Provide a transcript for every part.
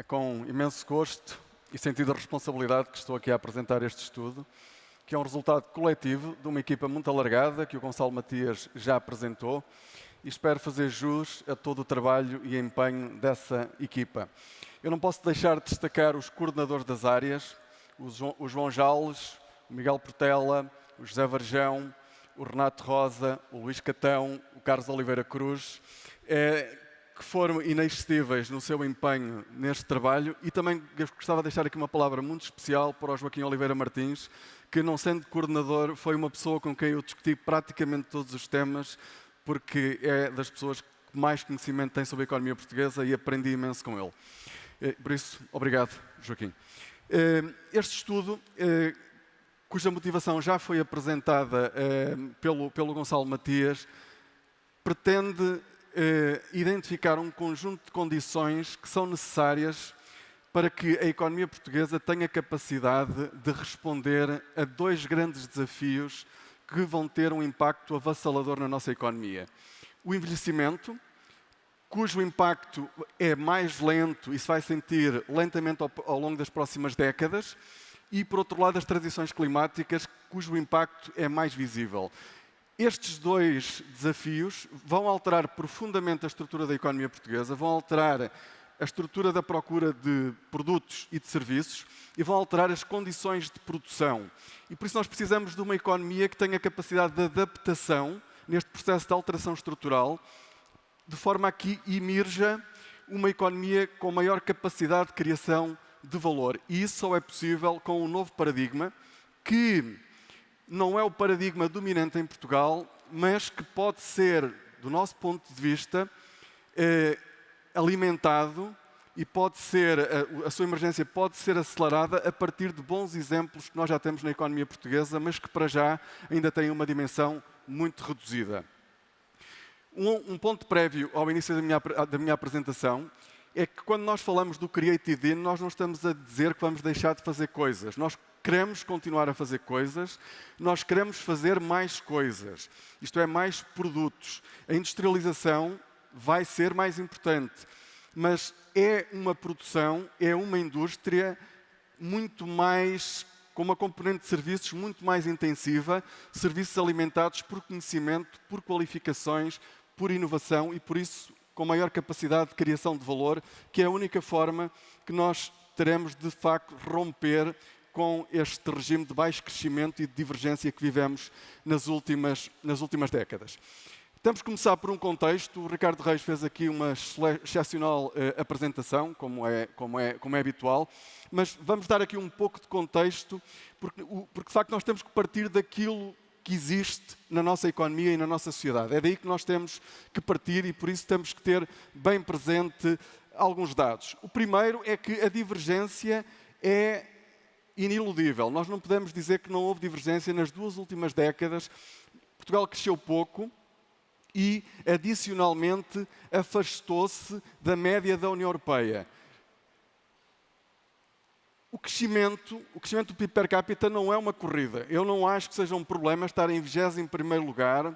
com imenso gosto e sentido de responsabilidade que estou aqui a apresentar este estudo, que é um resultado coletivo de uma equipa muito alargada, que o Gonçalo Matias já apresentou, e espero fazer jus a todo o trabalho e empenho dessa equipa. Eu não posso deixar de destacar os coordenadores das áreas, o João Jales, o Miguel Portela, o José Varjão, o Renato Rosa, o Luís Catão, o Carlos Oliveira Cruz, que foram inexcedíveis no seu empenho neste trabalho, e também gostava de deixar aqui uma palavra muito especial para o Joaquim Oliveira Martins, que, não sendo coordenador, foi uma pessoa com quem eu discuti praticamente todos os temas, porque é das pessoas que mais conhecimento tem sobre a economia portuguesa e aprendi imenso com ele. Por isso, obrigado, Joaquim. Este estudo, cuja motivação já foi apresentada pelo Gonçalo Matias, pretende identificar um conjunto de condições que são necessárias para que a economia portuguesa tenha capacidade de responder a dois grandes desafios que vão ter um impacto avassalador na nossa economia. O envelhecimento, cujo impacto é mais lento e se vai sentir lentamente ao longo das próximas décadas, e, por outro lado, as transições climáticas, cujo impacto é mais visível. Estes dois desafios vão alterar profundamente a estrutura da economia portuguesa, vão alterar a estrutura da procura de produtos e de serviços e vão alterar as condições de produção. E por isso nós precisamos de uma economia que tenha capacidade de adaptação neste processo de alteração estrutural, de forma a que emerja uma economia com maior capacidade de criação de valor. E isso só é possível com um novo paradigma, que não é o paradigma dominante em Portugal, mas que pode ser, do nosso ponto de vista, alimentado e pode ser, a sua emergência pode ser acelerada a partir de bons exemplos que nós já temos na economia portuguesa, mas que para já ainda têm uma dimensão muito reduzida. Um ponto prévio ao início da minha apresentação é que, quando nós falamos do Creative In, nós não estamos a dizer que vamos deixar de fazer coisas. Nós queremos continuar a fazer coisas, nós queremos fazer mais coisas, isto é, mais produtos. A industrialização vai ser mais importante, mas é uma produção, é uma indústria muito mais, com uma componente de serviços muito mais intensiva, serviços alimentados por conhecimento, por qualificações, por inovação e, por isso, com maior capacidade de criação de valor, que é a única forma que nós teremos, de facto, romper com este regime de baixo crescimento e de divergência que vivemos nas últimas décadas. Temos que começar por um contexto. O Ricardo Reis fez aqui uma excepcional apresentação, como é habitual, mas vamos dar aqui um pouco de contexto, porque de facto nós temos que partir daquilo que existe na nossa economia e na nossa sociedade. É daí que nós temos que partir e por isso temos que ter bem presente alguns dados. O primeiro é que a divergência é iniludível. Nós não podemos dizer que não houve divergência nas duas últimas décadas. Portugal cresceu pouco e, adicionalmente, afastou-se da média da União Europeia. O crescimento do PIB per capita não é uma corrida. Eu não acho que seja um problema estar em 21º lugar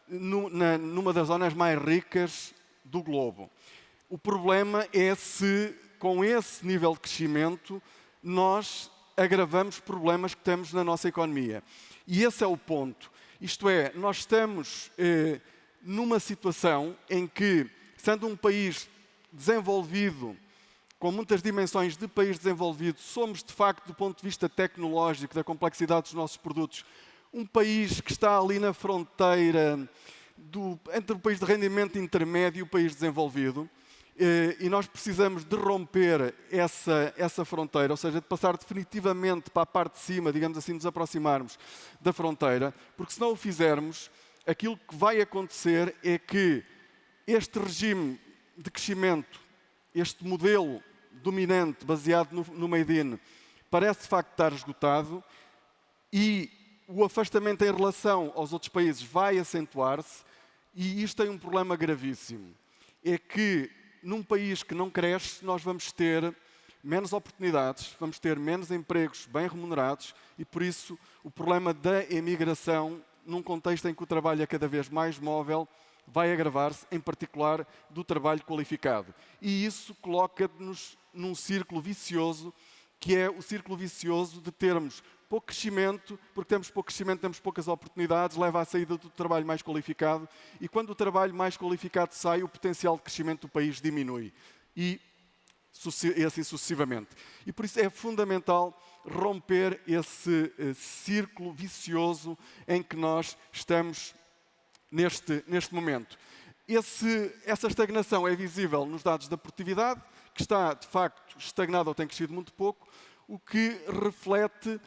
numa das zonas mais ricas do globo. O problema é se, com esse nível de crescimento, nós agravamos problemas que temos na nossa economia. E esse é o ponto. Isto é, nós estamos numa situação em que, sendo um país desenvolvido, com muitas dimensões de país desenvolvido, somos, de facto, do ponto de vista tecnológico, da complexidade dos nossos produtos, um país que está ali na fronteira entre o país de rendimento intermédio e o país desenvolvido. E nós precisamos de romper essa fronteira, ou seja, de passar definitivamente para a parte de cima, digamos assim, nos aproximarmos da fronteira, porque se não o fizermos, aquilo que vai acontecer é que este regime de crescimento, este modelo dominante baseado no Made in, parece de facto estar esgotado e o afastamento em relação aos outros países vai acentuar-se, e isto tem um problema gravíssimo. É que num país que não cresce, nós vamos ter menos oportunidades, vamos ter menos empregos bem remunerados e, por isso, o problema da emigração, num contexto em que o trabalho é cada vez mais móvel, vai agravar-se, em particular do trabalho qualificado. E isso coloca-nos num círculo vicioso, que é o círculo vicioso de termos pouco crescimento, porque temos pouco crescimento, temos poucas oportunidades, leva à saída do trabalho mais qualificado, e quando o trabalho mais qualificado sai, o potencial de crescimento do país diminui. E assim sucessivamente. E por isso é fundamental romper esse círculo vicioso em que nós estamos neste momento. Essa estagnação é visível nos dados da produtividade, que está, de facto, estagnada ou tem crescido muito pouco, o que reflete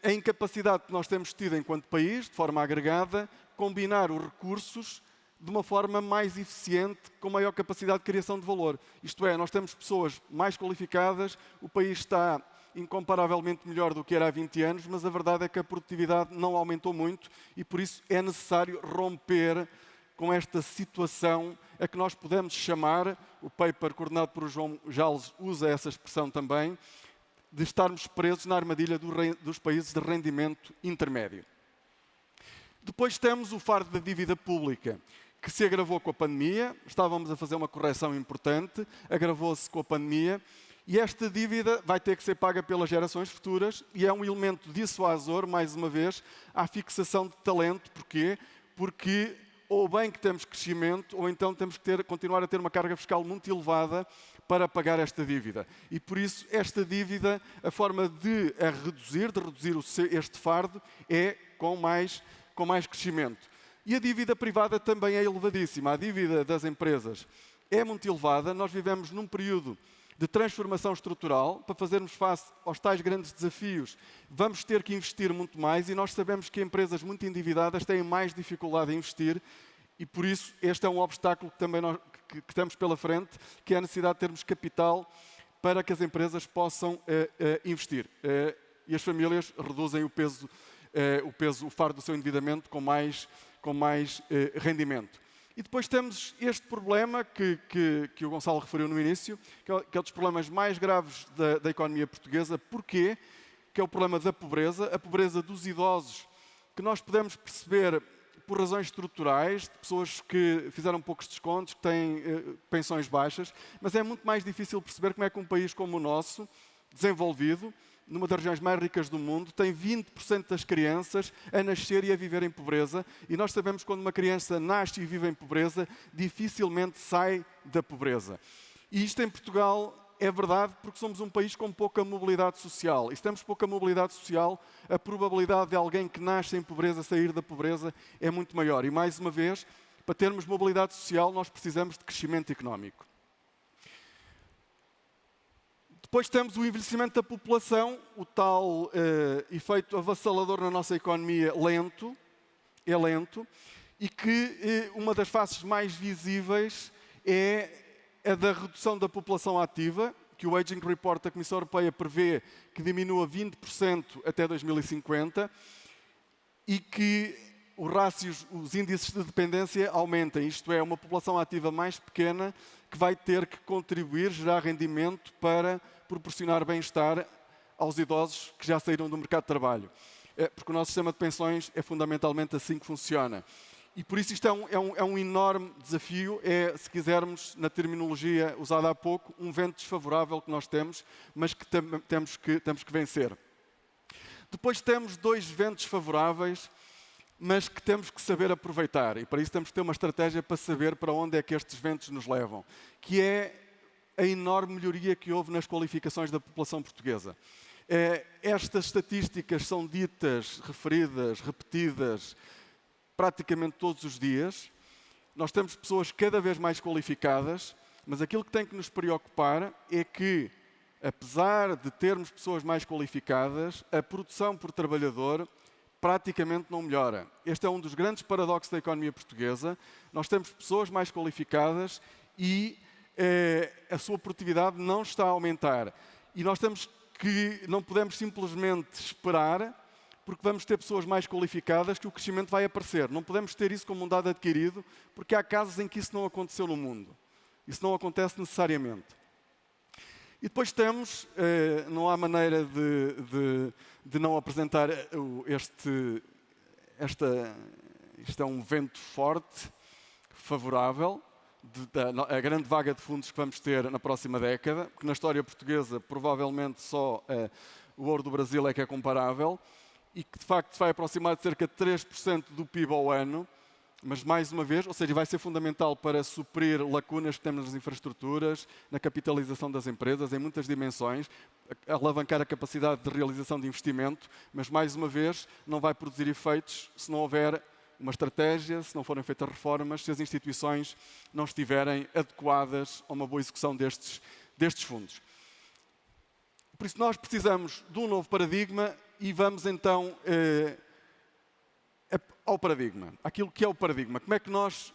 a incapacidade que nós temos tido enquanto país, de forma agregada, combinar os recursos de uma forma mais eficiente, com maior capacidade de criação de valor. Isto é, nós temos pessoas mais qualificadas, o país está incomparavelmente melhor do que era há 20 anos, mas a verdade é que a produtividade não aumentou muito e por isso é necessário romper com esta situação a que nós podemos chamar, o paper coordenado por João Jales usa essa expressão também, de estarmos presos na armadilha dos países de rendimento intermédio. Depois temos o fardo da dívida pública, que se agravou com a pandemia. Estávamos a fazer uma correção importante, agravou-se com a pandemia, e esta dívida vai ter que ser paga pelas gerações futuras e é um elemento dissuasor, mais uma vez, à fixação de talento. Porquê? Porque ou bem que temos crescimento, ou então temos que continuar a ter uma carga fiscal muito elevada para pagar esta dívida. E por isso, esta dívida, a forma de reduzir este fardo é com mais crescimento. E a dívida privada também é elevadíssima. A dívida das empresas é muito elevada. Nós vivemos num período de transformação estrutural. Para fazermos face aos tais grandes desafios, vamos ter que investir muito mais e nós sabemos que empresas muito endividadas têm mais dificuldade em investir e, por isso, este é um obstáculo que também que temos pela frente, que é a necessidade de termos capital para que as empresas possam investir. E as famílias reduzem o fardo do seu endividamento com mais rendimento. E depois temos este problema que o Gonçalo referiu no início, que é um dos problemas mais graves da economia portuguesa. Porquê? Que é o problema da pobreza, a pobreza dos idosos, que nós podemos perceber por razões estruturais, de pessoas que fizeram poucos descontos, que têm pensões baixas, mas é muito mais difícil perceber como é que um país como o nosso, desenvolvido, numa das regiões mais ricas do mundo, tem 20% das crianças a nascer e a viver em pobreza. E nós sabemos que quando uma criança nasce e vive em pobreza, dificilmente sai da pobreza. E isto em Portugal é verdade porque somos um país com pouca mobilidade social. E se temos pouca mobilidade social, a probabilidade de alguém que nasce em pobreza sair da pobreza é muito maior. E mais uma vez, para termos mobilidade social, nós precisamos de crescimento económico. Depois temos o envelhecimento da população, o tal efeito avassalador na nossa economia é lento, e que uma das faces mais visíveis é a da redução da população ativa, que o Aging Report da Comissão Europeia prevê que diminua 20% até 2050 e que os índices de dependência aumentem. Isto é, uma população ativa mais pequena que vai ter que contribuir, gerar rendimento para proporcionar bem-estar aos idosos que já saíram do mercado de trabalho. Porque o nosso sistema de pensões é fundamentalmente assim que funciona. E por isso isto é um enorme desafio, se quisermos, na terminologia usada há pouco, um vento desfavorável que nós temos, mas que temos que vencer. Depois temos dois ventos favoráveis, mas que temos que saber aproveitar. E para isso temos que ter uma estratégia para saber para onde é que estes ventos nos levam, que é a enorme melhoria que houve nas qualificações da população portuguesa. Estas estatísticas são ditas, referidas, repetidas, praticamente todos os dias. Nós temos pessoas cada vez mais qualificadas, mas aquilo que tem que nos preocupar é que, apesar de termos pessoas mais qualificadas, a produção por trabalhador praticamente não melhora. Este é um dos grandes paradoxos da economia portuguesa. Nós temos pessoas mais qualificadas e a sua produtividade não está a aumentar. E nós não podemos simplesmente esperar, porque vamos ter pessoas mais qualificadas que o crescimento vai aparecer. Não podemos ter isso como um dado adquirido, porque há casos em que isso não aconteceu no mundo. Isso não acontece necessariamente. E depois temos, não há maneira de não apresentar isto é um vento forte, favorável, a grande vaga de fundos que vamos ter na próxima década, porque na história portuguesa provavelmente só o ouro do Brasil é que é comparável, e que de facto se vai aproximar de cerca de 3% do PIB ao ano, mas mais uma vez, ou seja, vai ser fundamental para suprir lacunas que temos nas infraestruturas, na capitalização das empresas, em muitas dimensões, alavancar a capacidade de realização de investimento, mas mais uma vez não vai produzir efeitos se não houver uma estratégia, se não forem feitas reformas, se as instituições não estiverem adequadas a uma boa execução destes fundos. Por isso nós precisamos de um novo paradigma e vamos então ao paradigma. Aquilo que é o paradigma. Como é que nós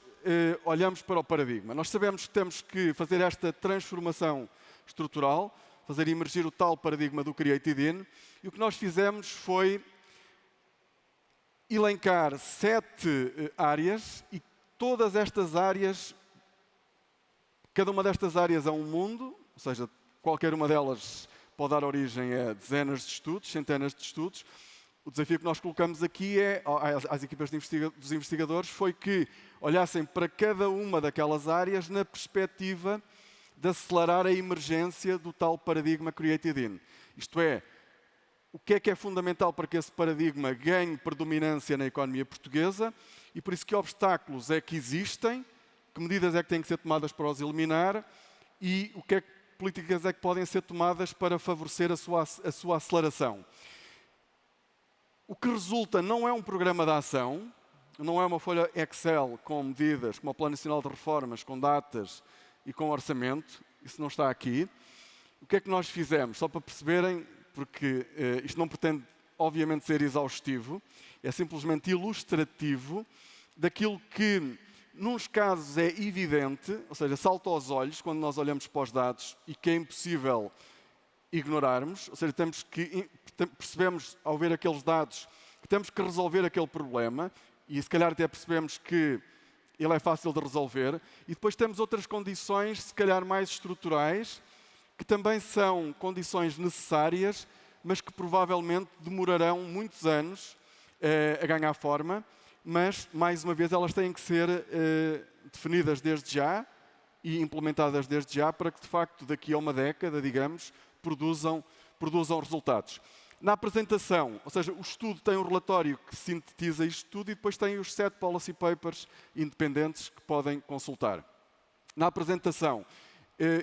olhamos para o paradigma? Nós sabemos que temos que fazer esta transformação estrutural, fazer emergir o tal paradigma do Created In, e o que nós fizemos foi elencar 7 áreas, e todas estas áreas, cada uma destas áreas é um mundo, ou seja, qualquer uma delas pode dar origem a dezenas de estudos, centenas de estudos. O desafio que nós colocamos aqui às equipas dos investigadores foi que olhassem para cada uma daquelas áreas na perspectiva de acelerar a emergência do tal paradigma Created In. Isto é, o que é fundamental para que esse paradigma ganhe predominância na economia portuguesa e por isso que obstáculos é que existem, que medidas é que têm que ser tomadas para os eliminar e o que é que políticas é que podem ser tomadas para favorecer a sua aceleração. O que resulta não é um programa de ação, não é uma folha Excel com medidas, como o Plano Nacional de Reformas, com datas e com orçamento. Isso não está aqui. O que é que nós fizemos? Só para perceberem, porque isto não pretende, obviamente, ser exaustivo, é simplesmente ilustrativo daquilo que, nos casos, é evidente, ou seja, salta aos olhos quando nós olhamos para os dados e que é impossível ignorarmos, ou seja, percebemos ao ver aqueles dados que temos que resolver aquele problema e se calhar até percebemos que ele é fácil de resolver e depois temos outras condições, se calhar mais estruturais, que também são condições necessárias, mas que provavelmente demorarão muitos anos a ganhar forma, mas, mais uma vez, elas têm que ser definidas desde já e implementadas desde já para que, de facto, daqui a uma década, digamos, produzam resultados. Na apresentação, ou seja, o estudo tem um relatório que sintetiza isto tudo e depois tem os 7 policy papers independentes que podem consultar. Na apresentação,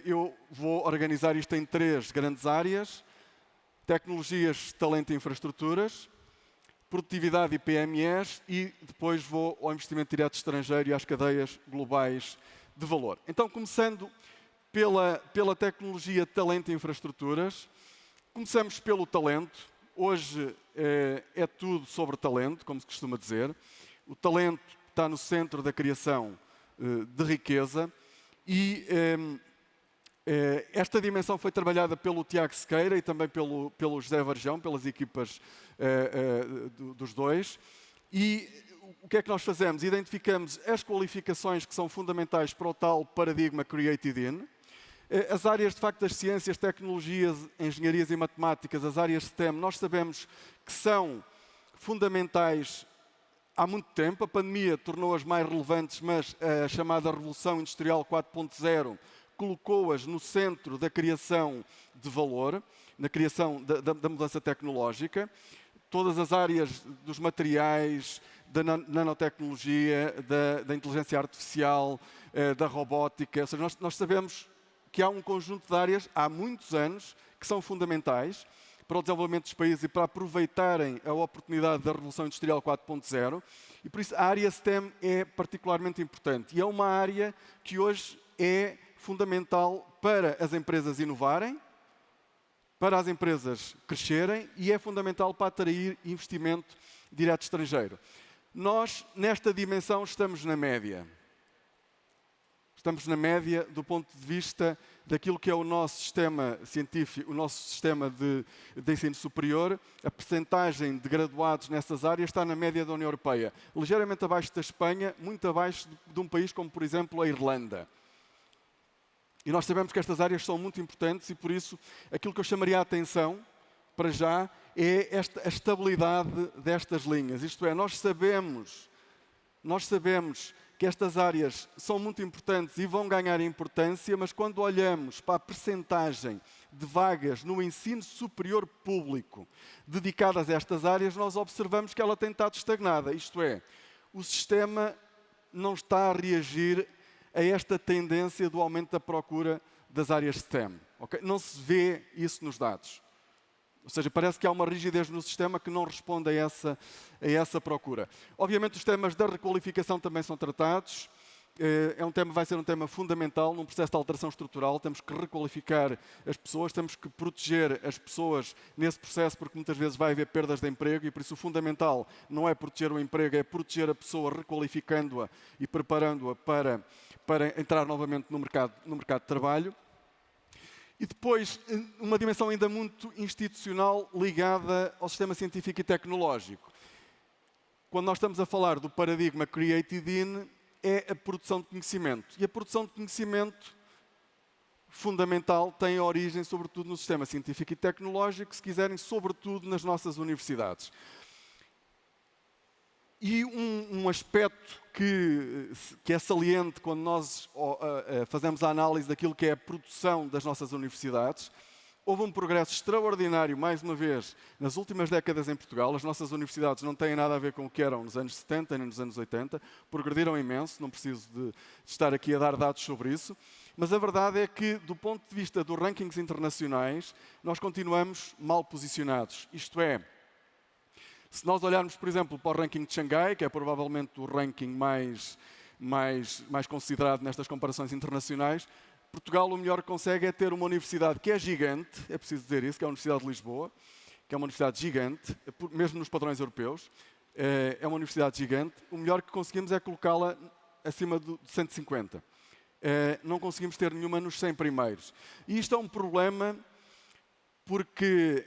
eu vou organizar isto em 3 grandes áreas: tecnologias, talento e infraestruturas, produtividade e PMEs e depois vou ao investimento direto estrangeiro e às cadeias globais de valor. Então, começando pela tecnologia, talento e infraestruturas, começamos pelo talento. Hoje é tudo sobre talento, como se costuma dizer. O talento está no centro da criação de riqueza e esta dimensão foi trabalhada pelo Tiago Sequeira e também pelo José Varjão, pelas equipas dos dois. E o que é que nós fazemos? Identificamos as qualificações que são fundamentais para o tal paradigma Created In. As áreas, de facto, das ciências, tecnologias, engenharias e matemáticas, as áreas STEM, nós sabemos que são fundamentais há muito tempo. A pandemia tornou-as mais relevantes, mas a chamada Revolução Industrial 4.0 colocou-as no centro da criação de valor, na criação da mudança tecnológica. Todas as áreas dos materiais, da nanotecnologia, da inteligência artificial, da robótica. Ou seja, nós sabemos que há um conjunto de áreas, há muitos anos, que são fundamentais para o desenvolvimento dos países e para aproveitarem a oportunidade da Revolução Industrial 4.0. E por isso a área STEM é particularmente importante. E é uma área que hoje é fundamental para as empresas inovarem, para as empresas crescerem e é fundamental para atrair investimento direto estrangeiro. Nós, nesta dimensão, estamos na média. Estamos na média do ponto de vista daquilo que é o nosso sistema científico, o nosso sistema de ensino superior. A percentagem de graduados nessas áreas está na média da União Europeia. Ligeiramente abaixo da Espanha, muito abaixo de um país como, por exemplo, a Irlanda. E nós sabemos que estas áreas são muito importantes e, por isso, aquilo que eu chamaria a atenção, para já, é a estabilidade destas linhas. Isto é, nós sabemos que estas áreas são muito importantes e vão ganhar importância, mas quando olhamos para a percentagem de vagas no ensino superior público dedicadas a estas áreas, nós observamos que ela tem estado estagnada. Isto é, o sistema não está a reagir a esta tendência do aumento da procura das áreas STEM. Okay? Não se vê isso nos dados. Ou seja, parece que há uma rigidez no sistema que não responde a essa procura. Obviamente, os temas da requalificação também são tratados. Vai ser um tema fundamental num processo de alteração estrutural. Temos que requalificar as pessoas, temos que proteger as pessoas nesse processo, porque muitas vezes vai haver perdas de emprego e, por isso, o fundamental não é proteger o emprego, é proteger a pessoa requalificando-a e preparando-a para entrar novamente no mercado de trabalho. E depois, uma dimensão ainda muito institucional ligada ao sistema científico e tecnológico. Quando nós estamos a falar do paradigma Created In, é a produção de conhecimento. E a produção de conhecimento fundamental tem origem, sobretudo, no sistema científico e tecnológico, se quiserem, sobretudo nas nossas universidades. E um aspecto que é saliente quando nós fazemos a análise daquilo que é a produção das nossas universidades, houve um progresso extraordinário, mais uma vez, nas últimas décadas em Portugal. As nossas universidades não têm nada a ver com o que eram nos anos 70 nem nos anos 80, progrediram imenso, não preciso de estar aqui a dar dados sobre isso, mas a verdade é que, do ponto de vista dos rankings internacionais, nós continuamos mal posicionados. Isto é, se nós olharmos, por exemplo, para o ranking de Xangai, que é provavelmente o ranking mais considerado nestas comparações internacionais, Portugal o melhor que consegue é ter uma universidade que é gigante, é preciso dizer isso, que é a Universidade de Lisboa, que é uma universidade gigante, mesmo nos padrões europeus, é uma universidade gigante. O melhor que conseguimos é colocá-la acima de 150. Não conseguimos ter nenhuma nos 100 primeiros. E isto é um problema porque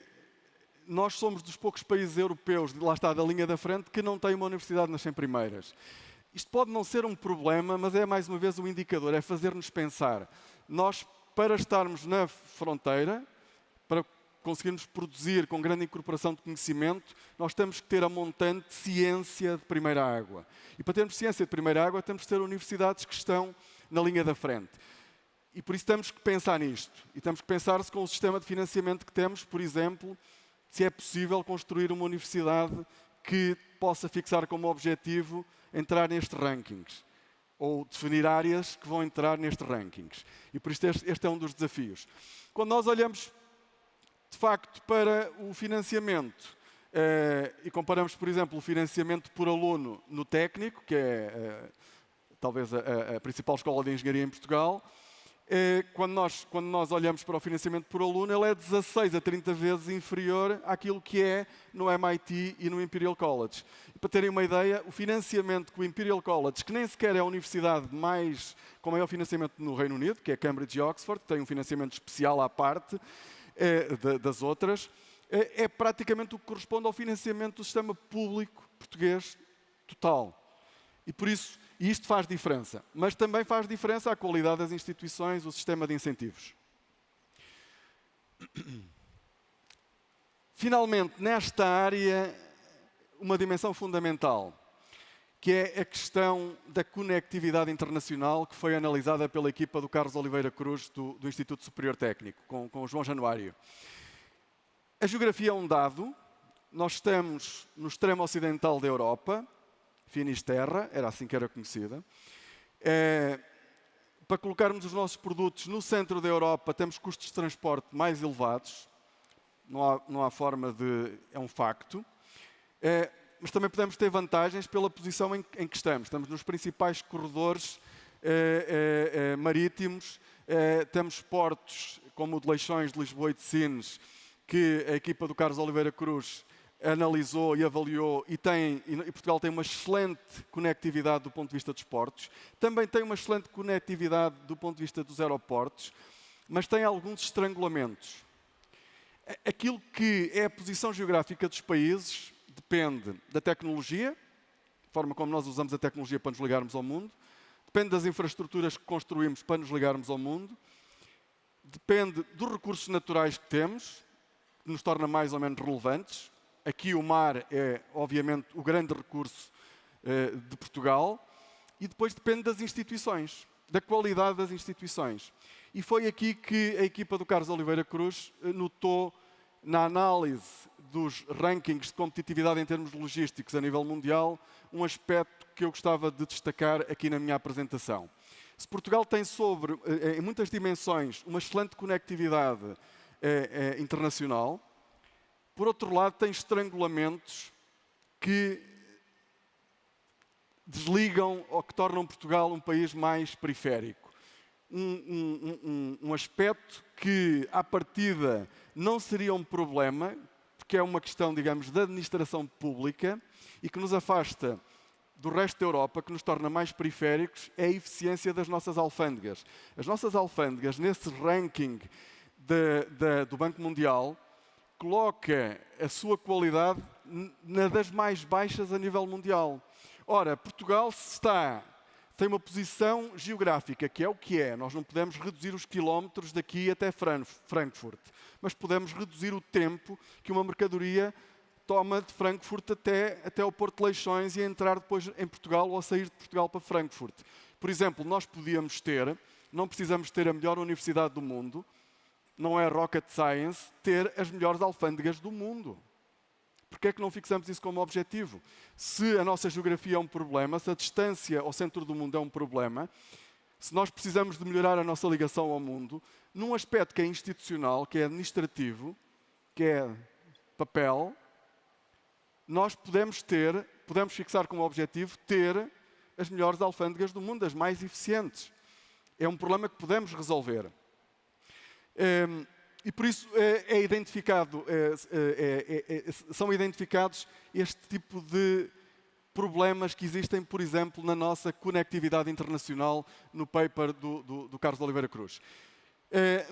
nós somos dos poucos países europeus, lá está, da linha da frente, que não tem uma universidade nas 100 primeiras. Isto pode não ser um problema, mas é mais uma vez um indicador, é fazer-nos pensar. Nós, para estarmos na fronteira, para conseguirmos produzir com grande incorporação de conhecimento, nós temos que ter a montante de ciência de primeira água. E para termos ciência de primeira água, temos que ter universidades que estão na linha da frente. E por isso temos que pensar nisto. E temos que pensar se com o sistema de financiamento que temos, por exemplo, se é possível construir uma universidade que possa fixar como objetivo entrar nestes rankings, ou definir áreas que vão entrar nestes rankings. E por isso este é um dos desafios. Quando nós olhamos, de facto, para o financiamento, e comparamos, por exemplo, o financiamento por aluno no técnico, que é talvez a principal escola de engenharia em Portugal, quando nós olhamos para o financiamento por aluno, ele é 16 a 30 vezes inferior àquilo que é no MIT e no Imperial College. E para terem uma ideia, o financiamento que o Imperial College, que nem sequer é a universidade com maior financiamento no Reino Unido, que é Cambridge e Oxford, que tem um financiamento especial à parte das outras, é praticamente o que corresponde ao financiamento do sistema público português total. E por isso, isto faz diferença. Mas também faz diferença a qualidade das instituições, o sistema de incentivos. Finalmente, nesta área, uma dimensão fundamental, que é a questão da conectividade internacional, que foi analisada pela equipa do Carlos Oliveira Cruz, do Instituto Superior Técnico, com o João Januário. A geografia é um dado. Nós estamos no extremo ocidental da Europa, Finisterra, era assim que era conhecida. Para colocarmos os nossos produtos no centro da Europa, temos custos de transporte mais elevados. Não há forma de... é um facto. Mas também podemos ter vantagens pela posição em que estamos. Estamos nos principais corredores marítimos. Temos portos como o de Leixões, de Lisboa e de Sines, que a equipa do Carlos Oliveira Cruz analisou e avaliou e Portugal tem uma excelente conectividade do ponto de vista dos portos. Também tem uma excelente conectividade do ponto de vista dos aeroportos, mas tem alguns estrangulamentos. Aquilo que é a posição geográfica dos países depende da tecnologia, a forma como nós usamos a tecnologia para nos ligarmos ao mundo, depende das infraestruturas que construímos para nos ligarmos ao mundo, depende dos recursos naturais que temos, que nos torna mais ou menos relevantes. Aqui o mar é, obviamente, o grande recurso de Portugal. e depois depende das instituições, da qualidade das instituições. E foi aqui que a equipa do Carlos Oliveira Cruz notou, na análise dos rankings de competitividade em termos logísticos a nível mundial, um aspecto que eu gostava de destacar aqui na minha apresentação. Se Portugal tem em muitas dimensões, uma excelente conectividade internacional, por outro lado tem estrangulamentos que desligam ou que tornam Portugal um país mais periférico. Um aspecto que, à partida, não seria um problema, porque é uma questão, digamos, da administração pública e que nos afasta do resto da Europa, que nos torna mais periféricos, é a eficiência das nossas alfândegas. As nossas alfândegas, nesse ranking do Banco Mundial, coloca a sua qualidade na das mais baixas a nível mundial. Ora, Portugal tem uma posição geográfica, que é o que é. Nós não podemos reduzir os quilómetros daqui até Frankfurt, mas podemos reduzir o tempo que uma mercadoria toma de Frankfurt até o Porto de Leixões e entrar depois em Portugal ou a sair de Portugal para Frankfurt. Por exemplo, nós não precisamos ter a melhor universidade do mundo, não é rocket science, ter as melhores alfândegas do mundo. Porquê é que não fixamos isso como objetivo? Se a nossa geografia é um problema, se a distância ao centro do mundo é um problema, se nós precisamos de melhorar a nossa ligação ao mundo, num aspecto que é institucional, que é administrativo, que é papel, nós podemos fixar como objetivo ter as melhores alfândegas do mundo, as mais eficientes. É um problema que podemos resolver. E por isso são identificados este tipo de problemas que existem, por exemplo, na nossa conectividade internacional no paper do Carlos Oliveira Cruz.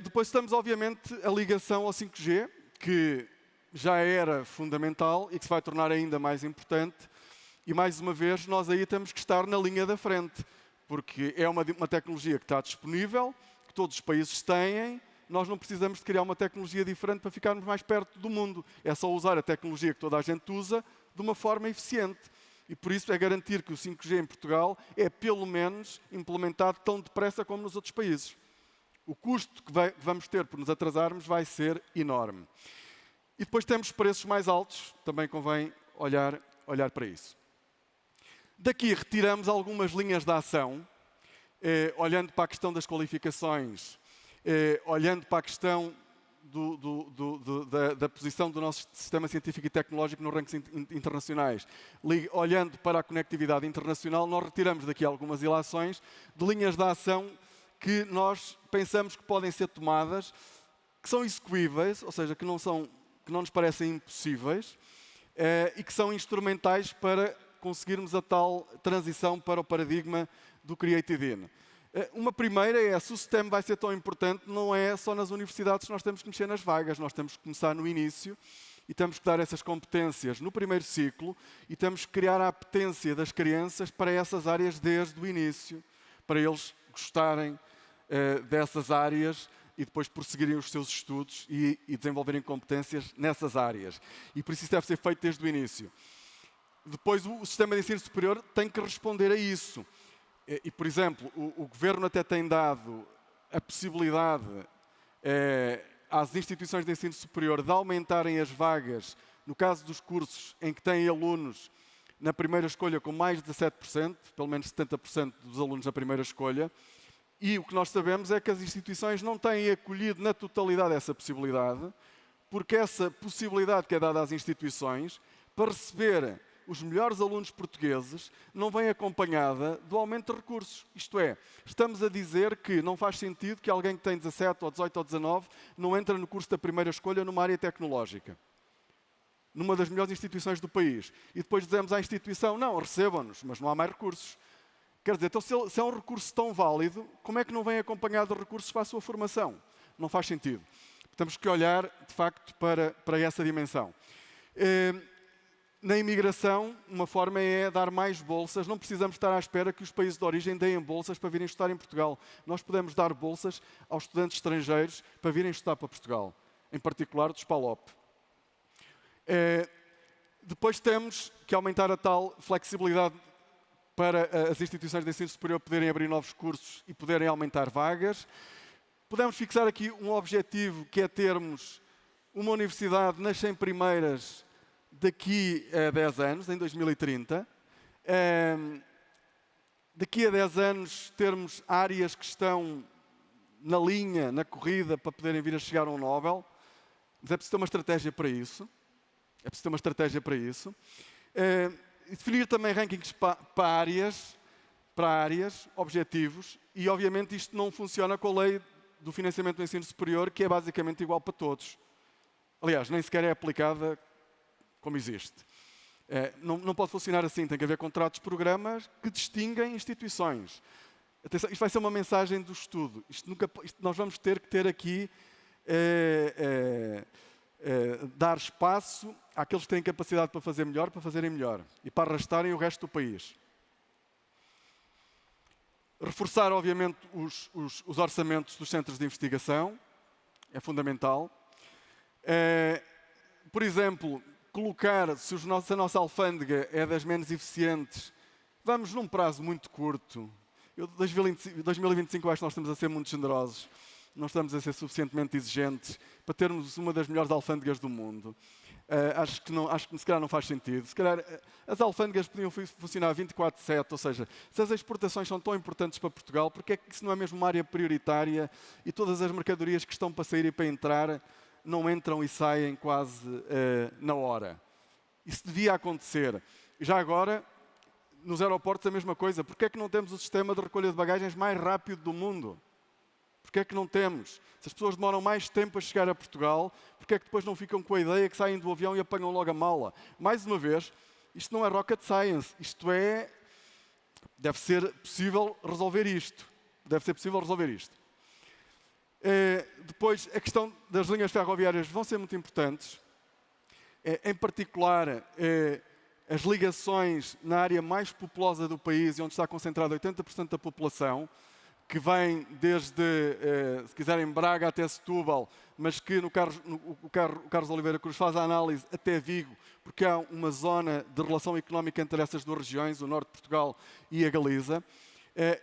Depois temos, obviamente, a ligação ao 5G, que já era fundamental e que se vai tornar ainda mais importante. E, mais uma vez, nós aí temos que estar na linha da frente, porque é uma tecnologia que está disponível, que todos os países têm. Nós não precisamos de criar uma tecnologia diferente para ficarmos mais perto do mundo. É só usar a tecnologia que toda a gente usa de uma forma eficiente. E por isso é garantir que o 5G em Portugal é, pelo menos, implementado tão depressa como nos outros países. O custo que vamos ter por nos atrasarmos vai ser enorme. E depois temos preços mais altos, também convém olhar para isso. Daqui retiramos algumas linhas de ação, olhando para a questão das qualificações, olhando para a questão da posição do nosso sistema científico e tecnológico nos rankings internacionais, olhando para a conectividade internacional, nós retiramos daqui algumas ilações de linhas de ação que nós pensamos que podem ser tomadas, que são execuíveis, ou seja, que não nos parecem impossíveis, e que são instrumentais para conseguirmos a tal transição para o paradigma do Created In. Uma primeira é, se o sistema vai ser tão importante, não é só nas universidades que nós temos que mexer nas vagas, nós temos que começar no início e temos que dar essas competências no primeiro ciclo e temos que criar a apetência das crianças para essas áreas desde o início, para eles gostarem dessas áreas e depois prosseguirem os seus estudos e desenvolverem competências nessas áreas. E por isso deve ser feito desde o início. Depois, o sistema de ensino superior tem que responder a isso. E, por exemplo, o Governo até tem dado a possibilidade às instituições de ensino superior de aumentarem as vagas no caso dos cursos em que têm alunos na primeira escolha com mais de 17%, pelo menos 70% dos alunos na primeira escolha. E o que nós sabemos é que as instituições não têm acolhido na totalidade essa possibilidade, porque essa possibilidade que é dada às instituições para receber os melhores alunos portugueses não vem acompanhada do aumento de recursos. Isto é, estamos a dizer que não faz sentido que alguém que tem 17, ou 18 ou 19 não entre no curso da primeira escolha numa área tecnológica, numa das melhores instituições do país. E depois dizemos à instituição, não, recebam-nos, mas não há mais recursos. Quer dizer, então se é um recurso tão válido, como é que não vem acompanhado de recursos para a sua formação? Não faz sentido. Temos que olhar, de facto, para essa dimensão. Na imigração, uma forma é dar mais bolsas. Não precisamos estar à espera que os países de origem deem bolsas para virem estudar em Portugal. Nós podemos dar bolsas aos estudantes estrangeiros para virem estudar para Portugal, em particular dos PALOP. Depois temos que aumentar a tal flexibilidade para as instituições de ensino superior poderem abrir novos cursos e poderem aumentar vagas. Podemos fixar aqui um objetivo, que é termos uma universidade nas 100 primeiras daqui a 10 anos, em 2030. Daqui a 10 anos termos áreas que estão na linha, na corrida, para poderem vir a chegar a um Nobel. Mas é preciso ter uma estratégia para isso. E definir também rankings para áreas, objetivos, e obviamente isto não funciona com a lei do financiamento do ensino superior, que é basicamente igual para todos. Aliás, nem sequer é aplicada como existe. Não pode funcionar assim, tem que haver contratos-programas que distinguem instituições. Atenção, isto vai ser uma mensagem do estudo. Nós vamos ter que ter aqui, dar espaço àqueles que têm capacidade para fazer melhor, para fazerem melhor e para arrastarem o resto do país. Reforçar, obviamente, os orçamentos dos centros de investigação é fundamental. Por exemplo, colocar, se a nossa alfândega é das menos eficientes, vamos num prazo muito curto. 2025 eu acho que nós estamos a ser muito generosos. Não estamos a ser suficientemente exigentes para termos uma das melhores alfândegas do mundo. Acho que se calhar não faz sentido. Se calhar as alfândegas podiam funcionar 24/7, ou seja, se as exportações são tão importantes para Portugal, porque é que isso não é mesmo uma área prioritária e todas as mercadorias que estão para sair e para entrar não entram e saem quase na hora? Isso devia acontecer. Já agora, nos aeroportos a mesma coisa. Porque é que não temos o sistema de recolha de bagagens mais rápido do mundo? Porque é que não temos? Se as pessoas demoram mais tempo a chegar a Portugal, porque é que depois não ficam com a ideia que saem do avião e apanham logo a mala? Mais uma vez, isto não é rocket science. Deve ser possível resolver isto. Depois, a questão das linhas ferroviárias vão ser muito importantes. Em particular, as ligações na área mais populosa do país e onde está concentrado 80% da população, que vem desde, se quiserem, Braga até Setúbal, mas que o Carlos Oliveira Cruz faz a análise até Vigo, porque há uma zona de relação económica entre essas duas regiões, o norte de Portugal e a Galiza,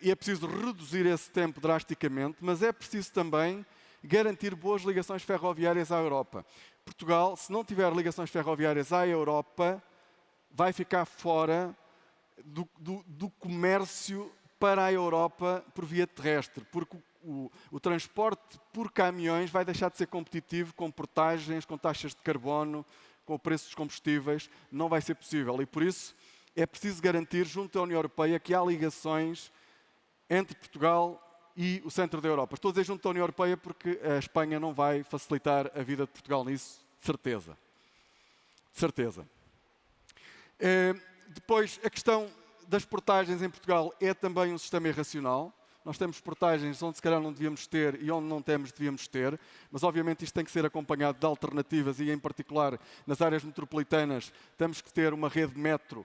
e é preciso reduzir esse tempo drasticamente, mas é preciso também garantir boas ligações ferroviárias à Europa. Portugal, se não tiver ligações ferroviárias à Europa, vai ficar fora do comércio para a Europa por via terrestre, porque o transporte por caminhões vai deixar de ser competitivo com portagens, com taxas de carbono, com o preço dos combustíveis, não vai ser possível. E por isso é preciso garantir junto à União Europeia que há ligações entre Portugal e o centro da Europa. Estou a dizer junto à União Europeia porque a Espanha não vai facilitar a vida de Portugal nisso, de certeza. De certeza. Depois, a questão das portagens em Portugal é também um sistema irracional. Nós temos portagens onde se calhar não devíamos ter e onde não temos devíamos ter, mas obviamente isto tem que ser acompanhado de alternativas e em particular nas áreas metropolitanas temos que ter uma rede de metro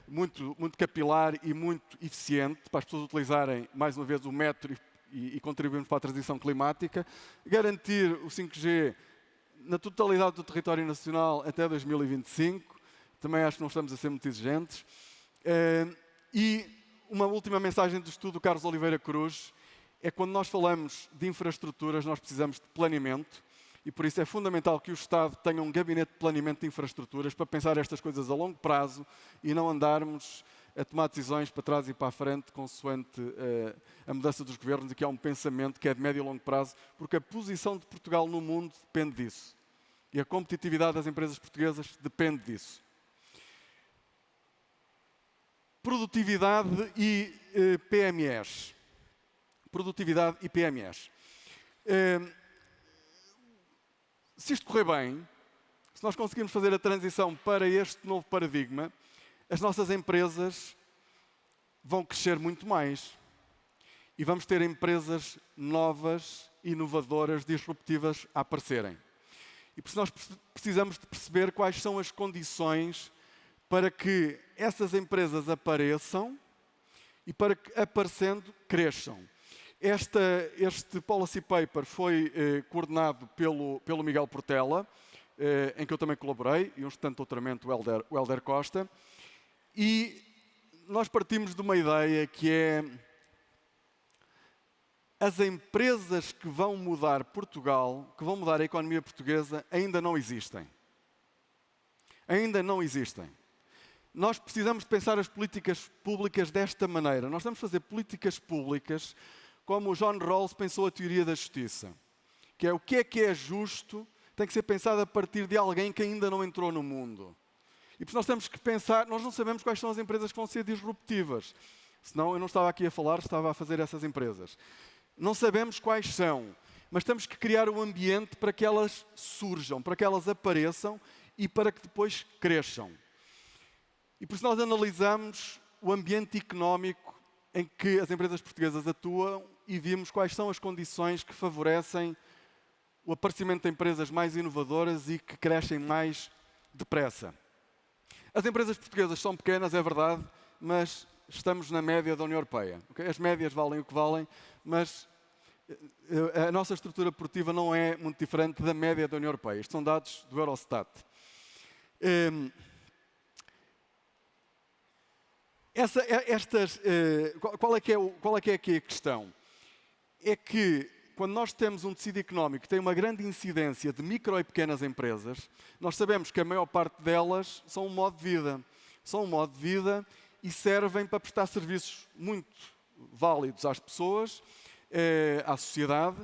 muito capilar e muito eficiente para as pessoas utilizarem mais uma vez o metro e contribuirmos para a transição climática, garantir o 5G na totalidade do território nacional até 2025, também acho que não estamos a ser muito exigentes. E uma última mensagem do estudo do Carlos Oliveira Cruz é quando nós falamos de infraestruturas, nós precisamos de planeamento e por isso é fundamental que o Estado tenha um gabinete de planeamento de infraestruturas para pensar estas coisas a longo prazo e não andarmos a tomar decisões para trás e para a frente consoante a mudança dos governos e que há um pensamento que é de médio e longo prazo, porque a posição de Portugal no mundo depende disso. E a competitividade das empresas portuguesas depende disso. Produtividade e PMEs. Produtividade e PMEs. Se isto correr bem, se nós conseguirmos fazer a transição para este novo paradigma, as nossas empresas vão crescer muito mais. E vamos ter empresas novas, inovadoras, disruptivas a aparecerem. E por isso nós precisamos de perceber quais são as condições para que essas empresas apareçam e para que, aparecendo, cresçam. Este policy paper foi coordenado pelo Miguel Portela, em que eu também colaborei, e um estudante de doutoramento, o Hélder Costa, e nós partimos de uma ideia que é as empresas que vão mudar Portugal, que vão mudar a economia portuguesa, ainda não existem. Ainda não existem. Nós precisamos pensar as políticas públicas desta maneira. Nós temos que fazer políticas públicas como o John Rawls pensou a teoria da justiça, que é justo, tem que ser pensado a partir de alguém que ainda não entrou no mundo. E por isso nós temos que pensar, nós não sabemos quais são as empresas que vão ser disruptivas. Senão eu não estava aqui a falar, estava a fazer essas empresas. Não sabemos quais são, mas temos que criar um ambiente para que elas surjam, para que elas apareçam e para que depois cresçam. E por isso nós analisamos o ambiente económico em que as empresas portuguesas atuam e vimos quais são as condições que favorecem o aparecimento de empresas mais inovadoras e que crescem mais depressa. As empresas portuguesas são pequenas, é verdade, mas estamos na média da União Europeia. Okay? As médias valem o que valem, mas a nossa estrutura produtiva não é muito diferente da média da União Europeia. Isto são dados do Eurostat. Qual é que é aqui a questão? É que quando nós temos um tecido económico que tem uma grande incidência de micro e pequenas empresas, nós sabemos que a maior parte delas são um modo de vida. São um modo de vida e servem para prestar serviços muito válidos às pessoas, à sociedade,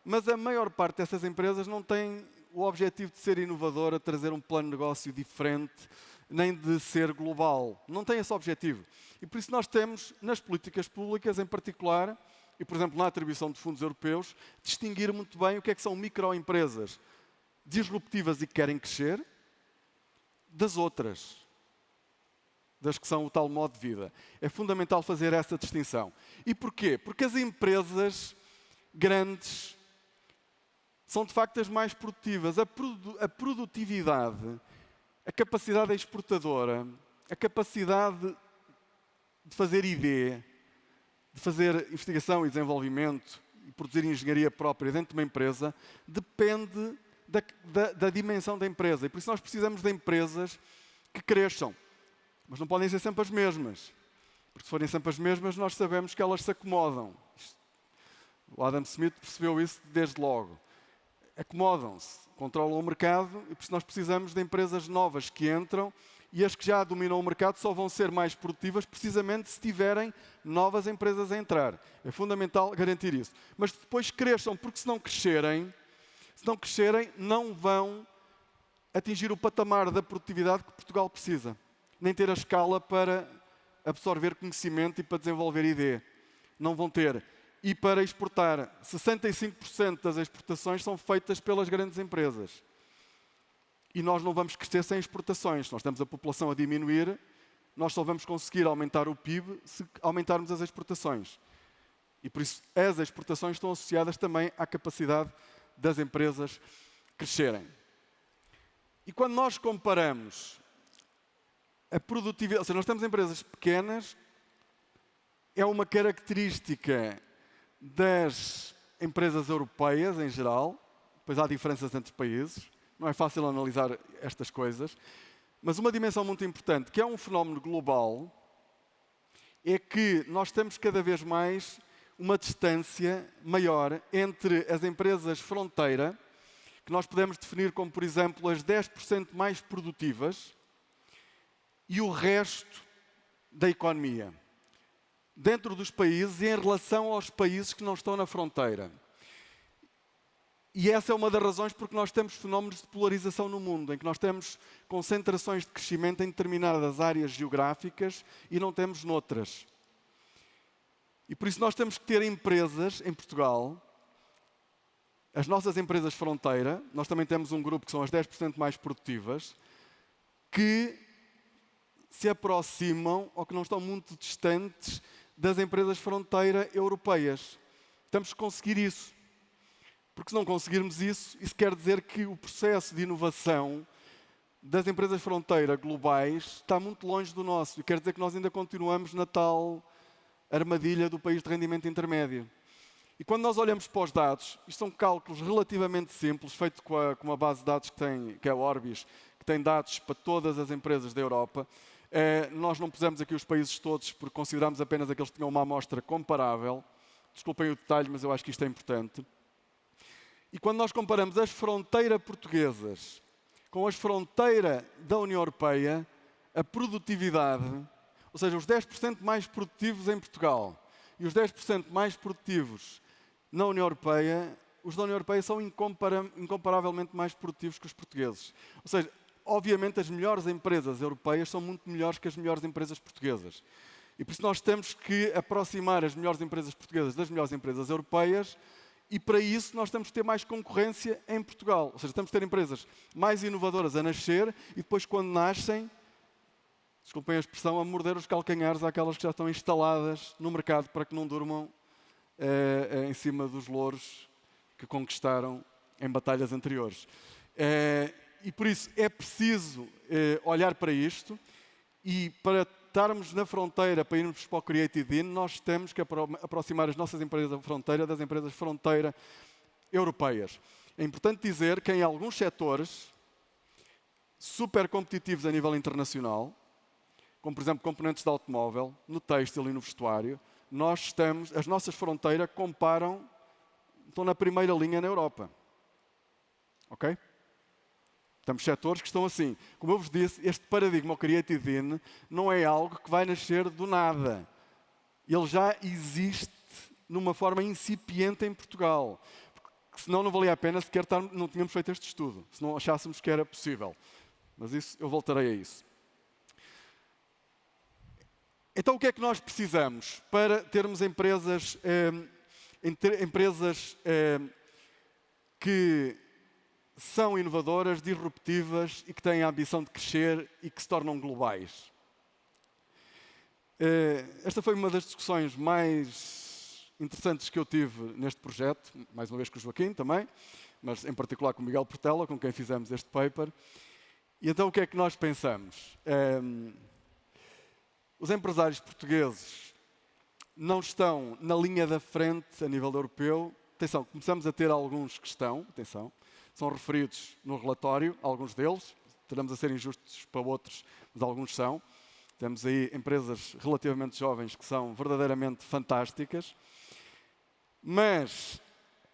mas a maior parte dessas empresas não tem o objetivo de ser inovadora, de trazer um plano de negócio diferente, nem de ser global. Não tem esse objetivo. E por isso nós temos, nas políticas públicas em particular, e por exemplo na atribuição de fundos europeus, distinguir muito bem o que é que são microempresas disruptivas e que querem crescer, das outras, das que são o tal modo de vida. É fundamental fazer essa distinção. E porquê? Porque as empresas grandes são de facto as mais produtivas. A produtividade, a capacidade exportadora, a capacidade de fazer ID, de fazer investigação e desenvolvimento e produzir engenharia própria dentro de uma empresa, depende da dimensão da empresa. E por isso nós precisamos de empresas que cresçam. Mas não podem ser sempre as mesmas. Porque se forem sempre as mesmas, nós sabemos que elas se acomodam. O Adam Smith percebeu isso desde logo. Acomodam-se, controlam o mercado e por isso nós precisamos de empresas novas que entram e as que já dominam o mercado só vão ser mais produtivas precisamente se tiverem novas empresas a entrar. É fundamental garantir isso. Mas depois cresçam, porque se não crescerem, não vão atingir o patamar da produtividade que Portugal precisa. Nem ter a escala para absorver conhecimento e para desenvolver ideia. Não vão ter. E para exportar, 65% das exportações são feitas pelas grandes empresas. E nós não vamos crescer sem exportações. Nós temos a população a diminuir, nós só vamos conseguir aumentar o PIB se aumentarmos as exportações. E por isso as exportações estão associadas também à capacidade das empresas crescerem. E quando nós comparamos a produtividade, ou seja, nós temos empresas pequenas, é uma característica das empresas europeias em geral, pois há diferenças entre países, não é fácil analisar estas coisas, mas uma dimensão muito importante, que é um fenómeno global, é que nós temos cada vez mais uma distância maior entre as empresas fronteira, que nós podemos definir como, por exemplo, as 10% mais produtivas, e o resto da economia, dentro dos países e em relação aos países que não estão na fronteira. E essa é uma das razões porque nós temos fenómenos de polarização no mundo, em que nós temos concentrações de crescimento em determinadas áreas geográficas e não temos noutras. E por isso nós temos que ter empresas em Portugal, as nossas empresas fronteira, nós também temos um grupo que são as 10% mais produtivas, que se aproximam ou que não estão muito distantes das empresas fronteira europeias. Temos que conseguir isso. Porque se não conseguirmos isso quer dizer que o processo de inovação das empresas fronteira globais está muito longe do nosso. E quer dizer que nós ainda continuamos na tal armadilha do país de rendimento intermédio. E quando nós olhamos para os dados, isto são cálculos relativamente simples, feitos com uma base de dados que é a Orbis, que tem dados para todas as empresas da Europa. Nós não pusemos aqui os países todos porque consideramos apenas aqueles que tinham uma amostra comparável. Desculpem o detalhe, mas eu acho que isto é importante. E quando nós comparamos as fronteiras portuguesas com as fronteiras da União Europeia, a produtividade, ou seja, os 10% mais produtivos em Portugal e os 10% mais produtivos na União Europeia, os da União Europeia são incomparavelmente mais produtivos que os portugueses. Ou seja, obviamente as melhores empresas europeias são muito melhores que as melhores empresas portuguesas. E por isso nós temos que aproximar as melhores empresas portuguesas das melhores empresas europeias, e para isso nós temos que ter mais concorrência em Portugal. Ou seja, temos que ter empresas mais inovadoras a nascer e depois, quando nascem, desculpem a expressão, a morder os calcanhares àquelas que já estão instaladas no mercado para que não durmam em cima dos louros que conquistaram em batalhas anteriores. E por isso é preciso olhar para isto, e para estarmos na fronteira, para irmos para o Creative In, nós temos que aproximar as nossas empresas da fronteira das empresas fronteira europeias. É importante dizer que em alguns setores super competitivos a nível internacional, como por exemplo componentes de automóvel, no têxtil e no vestuário, as nossas fronteiras estão na primeira linha na Europa. Ok? Temos setores que estão assim. Como eu vos disse, este paradigma, o Creative In, não é algo que vai nascer do nada. Ele já existe numa forma incipiente em Portugal. Porque senão não valia a pena sequer não tínhamos feito este estudo, se não achássemos que era possível. Mas isso, eu voltarei a isso. Então o que é que nós precisamos para termos empresas que são inovadoras, disruptivas e que têm a ambição de crescer e que se tornam globais? Esta foi uma das discussões mais interessantes que eu tive neste projeto, mais uma vez com o Joaquim também, mas em particular com o Miguel Portela, com quem fizemos este paper. E então o que é que nós pensamos? Os empresários portugueses não estão na linha da frente a nível europeu. Atenção, começamos a ter alguns que estão, atenção, são referidos no relatório, alguns deles, teremos a ser injustos para outros, mas alguns são. Temos aí empresas relativamente jovens que são verdadeiramente fantásticas, mas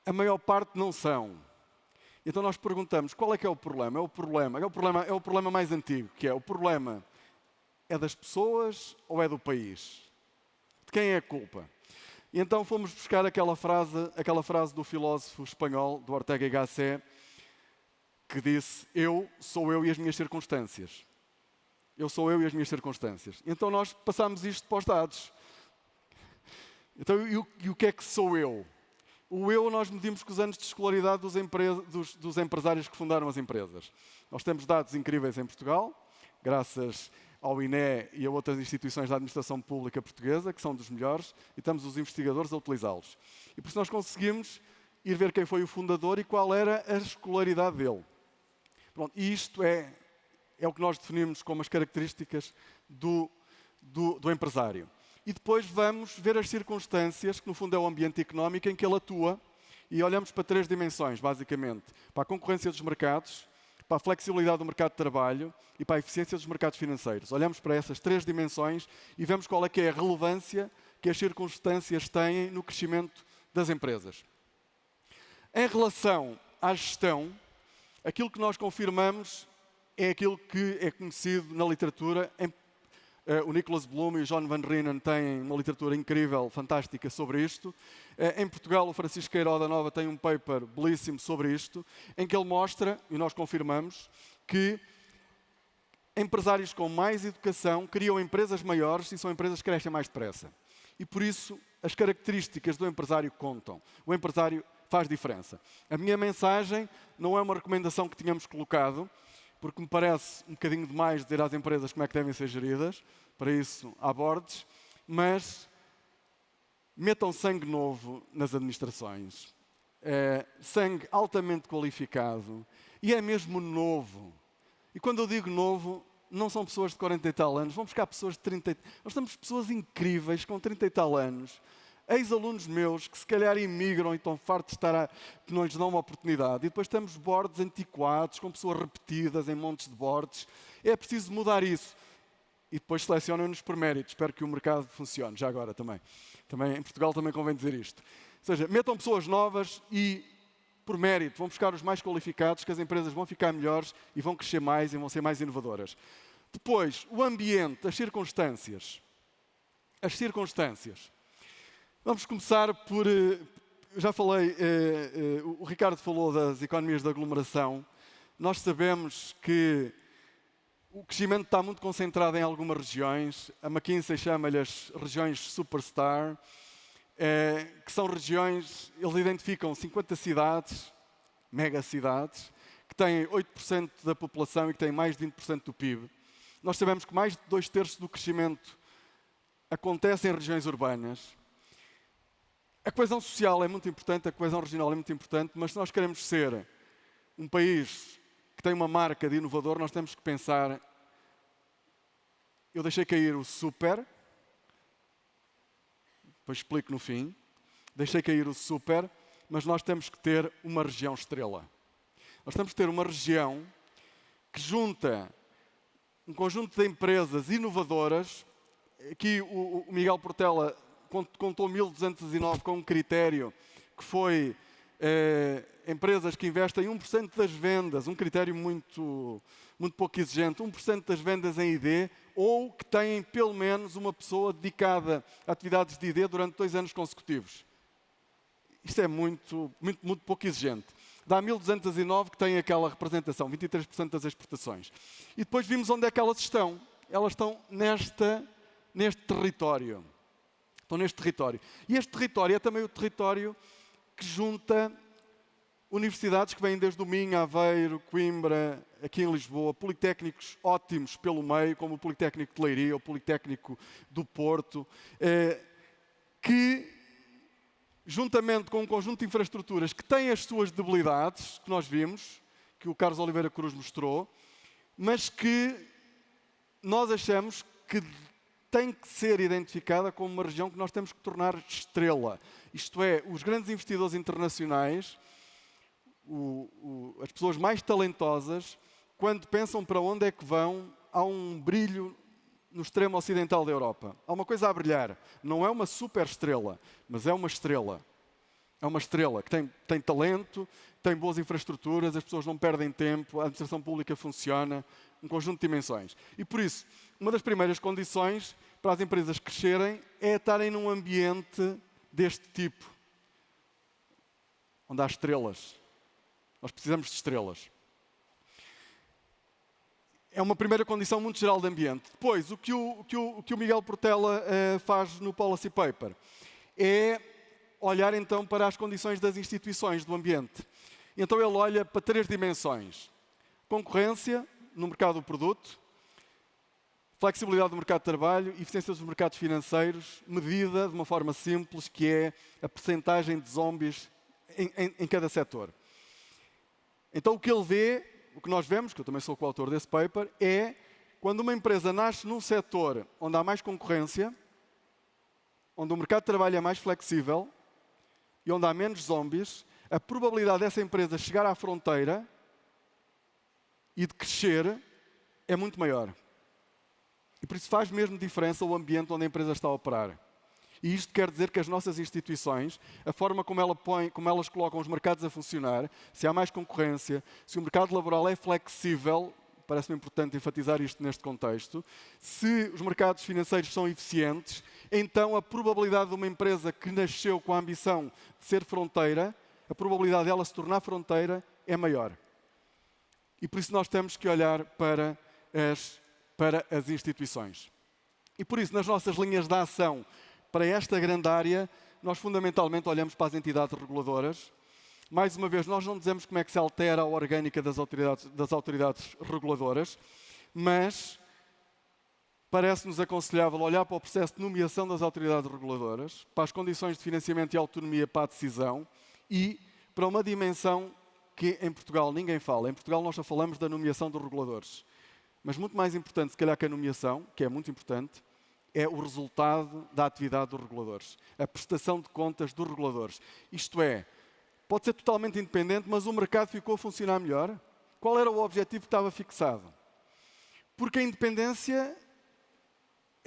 a maior parte não são. Então nós perguntamos, qual é que é o problema? É o problema mais antigo, que é o problema é das pessoas ou é do país? De quem é a culpa? E então fomos buscar aquela frase do filósofo espanhol, do Ortega y Gasset, que disse: sou eu e as minhas circunstâncias. Eu sou eu e as minhas circunstâncias. Então nós passamos isto para os dados. Então, e o que é que sou eu? O eu nós medimos com os anos de escolaridade dos empresários que fundaram as empresas. Nós temos dados incríveis em Portugal, graças ao INE e a outras instituições da administração pública portuguesa, que são dos melhores, e temos os investigadores a utilizá-los. E por isso nós conseguimos ir ver quem foi o fundador e qual era a escolaridade dele. Pronto, e isto é o que nós definimos como as características do empresário. E depois vamos ver as circunstâncias, que no fundo é o ambiente económico em que ele atua, e olhamos para 3 dimensões, basicamente. Para a concorrência dos mercados, para a flexibilidade do mercado de trabalho e para a eficiência dos mercados financeiros. Olhamos para essas 3 dimensões e vemos qual é que é a relevância que as circunstâncias têm no crescimento das empresas. Em relação à gestão, aquilo que nós confirmamos é aquilo que é conhecido na literatura. O Nicholas Bloom e o John Van Reenen têm uma literatura incrível, fantástica sobre isto. Em Portugal, o Francisco Queiroz da Nova tem um paper belíssimo sobre isto, em que ele mostra, e nós confirmamos, que empresários com mais educação criam empresas maiores e são empresas que crescem mais depressa. E por isso, as características do empresário contam. O empresário faz diferença. A minha mensagem não é uma recomendação que tínhamos colocado, porque me parece um bocadinho demais dizer às empresas como é que devem ser geridas. Para isso, há boards. Mas metam sangue novo nas administrações. Sangue altamente qualificado. E é mesmo novo. E quando eu digo novo, não são pessoas de 40 e tal anos. Vão buscar pessoas de 30 e tal. Nós temos pessoas incríveis com 30 e tal anos. Ex-alunos meus que se calhar imigram e estão fartos de que não lhes dão uma oportunidade. E depois temos boards antiquados, com pessoas repetidas em montes de boards. É preciso mudar isso. e depois selecionam-nos por mérito. Espero que o mercado funcione, já agora também. Em Portugal também convém dizer isto. Ou seja, metam pessoas novas e, por mérito, vão buscar os mais qualificados, que as empresas vão ficar melhores e vão crescer mais e vão ser mais inovadoras. Depois, o ambiente, as circunstâncias. As circunstâncias. Vamos começar por... já falei, o Ricardo falou das economias de aglomeração. Nós sabemos que o crescimento está muito concentrado em algumas regiões. A McKinsey chama-lhe as regiões superstar, que são regiões, eles identificam 50 cidades, megacidades, que têm 8% da população e que têm mais de 20% do PIB. Nós sabemos que mais de 2/3 do crescimento acontece em regiões urbanas. A coesão social é muito importante, a coesão regional é muito importante, mas se nós queremos ser um país que tem uma marca de inovador, nós temos que pensar... Eu deixei cair o super, depois explico no fim. Deixei cair o super, mas nós temos que ter uma região estrela. Nós temos que ter uma região que junta um conjunto de empresas inovadoras. Aqui o Miguel Portela contou 1209 com um critério que foi empresas que investem 1% das vendas, um critério muito pouco exigente, 1% das vendas em ID, ou que têm pelo menos uma pessoa dedicada a atividades de ID durante 2 anos consecutivos. Isto é muito pouco exigente. Dá 1209 que têm aquela representação, 23% das exportações. E depois vimos onde é que elas estão. Elas estão neste território. Estão neste território. E este território é também o território que junta universidades que vêm desde o Minho, Aveiro, Coimbra, aqui em Lisboa, politécnicos ótimos pelo meio, como o Politécnico de Leiria, o Politécnico do Porto, que, juntamente com um conjunto de infraestruturas que têm as suas debilidades, que nós vimos, que o Carlos Oliveira Cruz mostrou, mas que nós achamos que tem que ser identificada como uma região que nós temos que tornar estrela. Isto é, os grandes investidores internacionais, as pessoas mais talentosas, quando pensam para onde é que vão, há um brilho no extremo ocidental da Europa. Há uma coisa a brilhar. Não é uma super estrela, mas é uma estrela. É uma estrela que tem talento, tem boas infraestruturas, as pessoas não perdem tempo, a administração pública funciona, um conjunto de dimensões. E por isso, uma das primeiras condições para as empresas crescerem é estarem num ambiente deste tipo, onde há estrelas. Nós precisamos de estrelas. É uma primeira condição muito geral de ambiente. Depois, o que o Miguel Portela faz no Policy Paper é olhar então para as condições das instituições do ambiente. Então ele olha para 3 dimensões. Concorrência no mercado do produto, flexibilidade do mercado de trabalho e eficiência dos mercados financeiros, medida de uma forma simples, que é a percentagem de zombies em cada setor. Então o que ele vê, o que nós vemos, que eu também sou coautor desse paper, é quando uma empresa nasce num setor onde há mais concorrência, onde o mercado de trabalho é mais flexível e onde há menos zombies, a probabilidade dessa empresa chegar à fronteira e de crescer é muito maior. E por isso faz mesmo diferença o ambiente onde a empresa está a operar. E isto quer dizer que as nossas instituições, a forma como elas colocam os mercados a funcionar, se há mais concorrência, se o mercado laboral é flexível, parece-me importante enfatizar isto neste contexto, se os mercados financeiros são eficientes, então a probabilidade de uma empresa que nasceu com a ambição de ser fronteira, a probabilidade dela se tornar fronteira é maior. E por isso nós temos que olhar para as instituições. E por isso, nas nossas linhas de ação para esta grande área, nós fundamentalmente olhamos para as entidades reguladoras. Mais uma vez, nós não dizemos como é que se altera a orgânica das autoridades reguladoras, mas parece-nos aconselhável olhar para o processo de nomeação das autoridades reguladoras, para as condições de financiamento e autonomia para a decisão e para uma dimensão que em Portugal ninguém fala. Em Portugal nós só falamos da nomeação dos reguladores. Mas muito mais importante, se calhar, que a nomeação, que é muito importante, é o resultado da atividade dos reguladores. A prestação de contas dos reguladores. Isto é, pode ser totalmente independente, mas o mercado ficou a funcionar melhor. Qual era o objetivo que estava fixado? Porque a independência